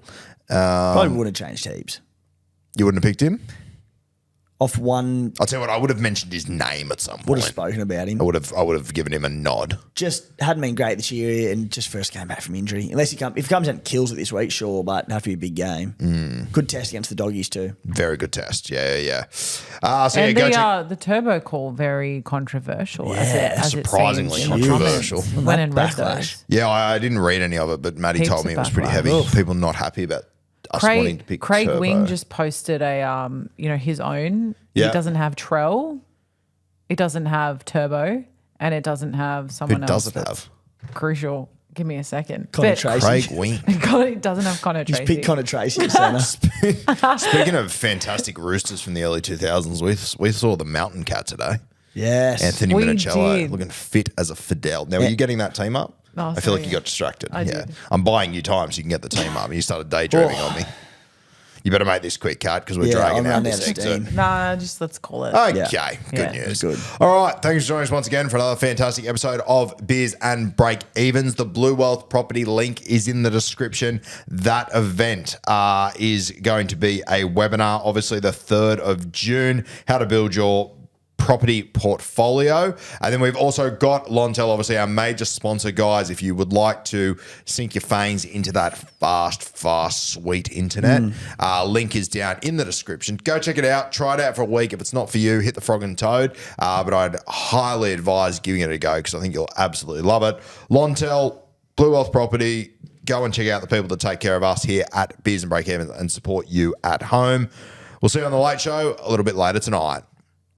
Probably would have changed heaps. You wouldn't have picked him? Off one, I'll tell you what, I would have mentioned his name at some would have point. spoken about him. I would have given him a nod. Just hadn't been great this year and just first came back from injury. Unless if he comes out and kills it this week, sure, but it'd have to be a big game. Good test against the Doggies too. Very good test. Yeah. And go check. the turbo call very controversial. Yeah, as it surprisingly seems in the controversial. comments. Went and read Backlash. those. Yeah, I didn't read any of it, but Maddie Heaps told me of it was pretty backlash. heavy. Oof. People not happy about us wanting to pick Craig Turbo. Wing just posted a his own. Yeah. It doesn't have Trell, it doesn't have Turbo, and it doesn't have someone Who else. does it that's have? Crucial. Give me a second. Connor But- Tracy. Craig Wing. It doesn't have Connor Just Tracy. pick Connor Tracy at centre. Speaking of fantastic roosters from the early 2000s, we saw the Mountain Cat today. Yes. Anthony We Minicello did. looking fit as a Fidel. Now, were you getting that team up? Oh, I feel sorry, like you yeah. got distracted. I yeah. did. I'm buying you time so you can get the team up. And you started daydreaming on me. You better make this quick, Cat, because we're Yeah, dragging I'm out running this out of exit. steam. Nah, just let's call it. Okay, Yeah. good Yeah, news. good. All right, thanks for joining us once again for another fantastic episode of Beers and Breakevens. The Blue Wealth property link is in the description. That event is going to be a webinar, obviously the 3rd of June, how to build your property portfolio. And then we've also got Lontel, obviously our major sponsor, guys. If you would like to sink your fangs into that fast, sweet internet, link is down in the description. Go check it out. Try it out for a week. If it's not for you, hit the frog and toad. But I'd highly advise giving it a go because I think you'll absolutely love it. Lontel, Blue Wealth Property. Go and check out the people that take care of us here at Beers and Breakevens and support you at home. We'll see you on the Late Show a little bit later tonight.